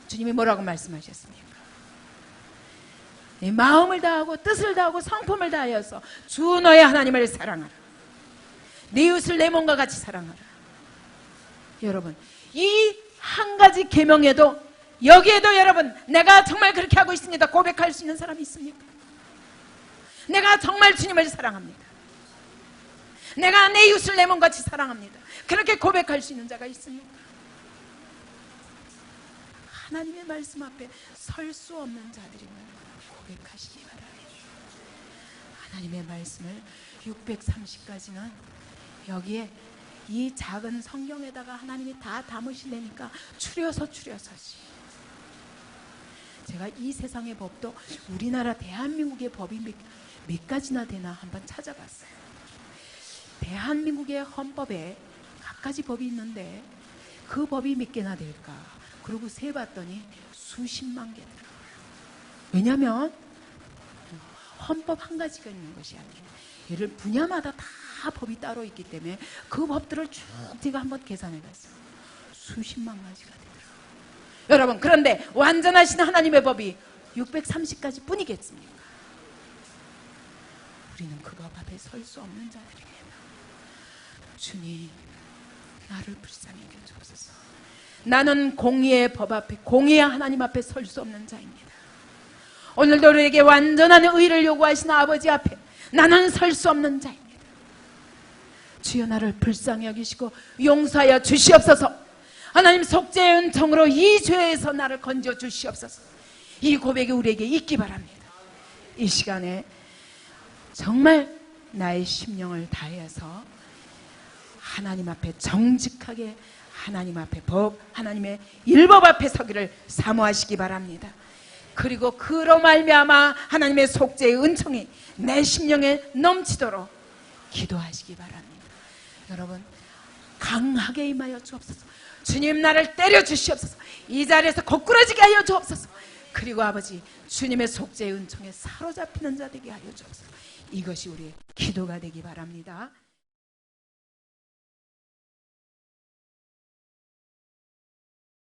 주님이 뭐라고 말씀하셨습니까? 내 마음을 다하고 뜻을 다하고 성품을 다하여서 주 너의 하나님을 사랑하라. 내 이웃을 내 몸과 같이 사랑하라. 여러분, 이 한 가지 계명에도 여기에도 여러분, 내가 정말 그렇게 하고 있습니다 고백할 수 있는 사람이 있습니까? 내가 정말 주님을 사랑합니다. 내가 내 이웃을 내 몸같이 사랑합니다. 그렇게 고백할 수 있는 자가 있습니까? 하나님의 말씀 앞에 설 수 없는 자들이면 고백하시기 바랍니다. 하나님의 말씀을 630가지는 여기에 이 작은 성경에다가 하나님이 다 담으시려니까 추려서지. 제가 이 세상의 법도 우리나라 대한민국의 법이 몇 가지나 되나 한번 찾아봤어요. 대한민국의 헌법에 각가지 법이 있는데 그 법이 몇 개나 될까? 그리고 세봤더니 수십만 개더라고요. 왜냐하면 헌법 한 가지가 있는 것이 아니에요. 얘를 분야마다 다 법이 따로 있기 때문에 그 법들을 쭉 제가 한번 계산해 봤어요. 수십만 가지가 되더라고요. 여러분, 그런데 완전하신 하나님의 법이 630가지 뿐이겠습니까? 우리는 그 법 앞에 설 수 없는 자들입니다. 주님, 나를 불쌍히 여겨주옵소서. 나는 공의의 법 앞에, 공의의 하나님 앞에 설 수 없는 자입니다. 오늘도 우리에게 완전한 의를 요구하시는 아버지 앞에 나는 설 수 없는 자입니다. 주여, 나를 불쌍히 여기시고 용서하여 주시옵소서. 하나님, 속죄의 은총으로 이 죄에서 나를 건져 주시옵소서. 이 고백이 우리에게 있기 바랍니다. 이 시간에 정말 나의 심령을 다해서 하나님 앞에 정직하게, 하나님 앞에 법, 하나님의 율법 앞에 서기를 사모하시기 바랍니다. 그리고 그로 말미암아 하나님의 속죄의 은총이 내 심령에 넘치도록 기도하시기 바랍니다. 여러분, 강하게 임하여 주옵소서. 주님, 나를 때려 주시옵소서. 이 자리에서 거꾸러지게 하여 주옵소서. 그리고 아버지, 주님의 속죄의 은총에 사로잡히는 자 되게 하여 주옵소서. 이것이 우리의 기도가 되기 바랍니다.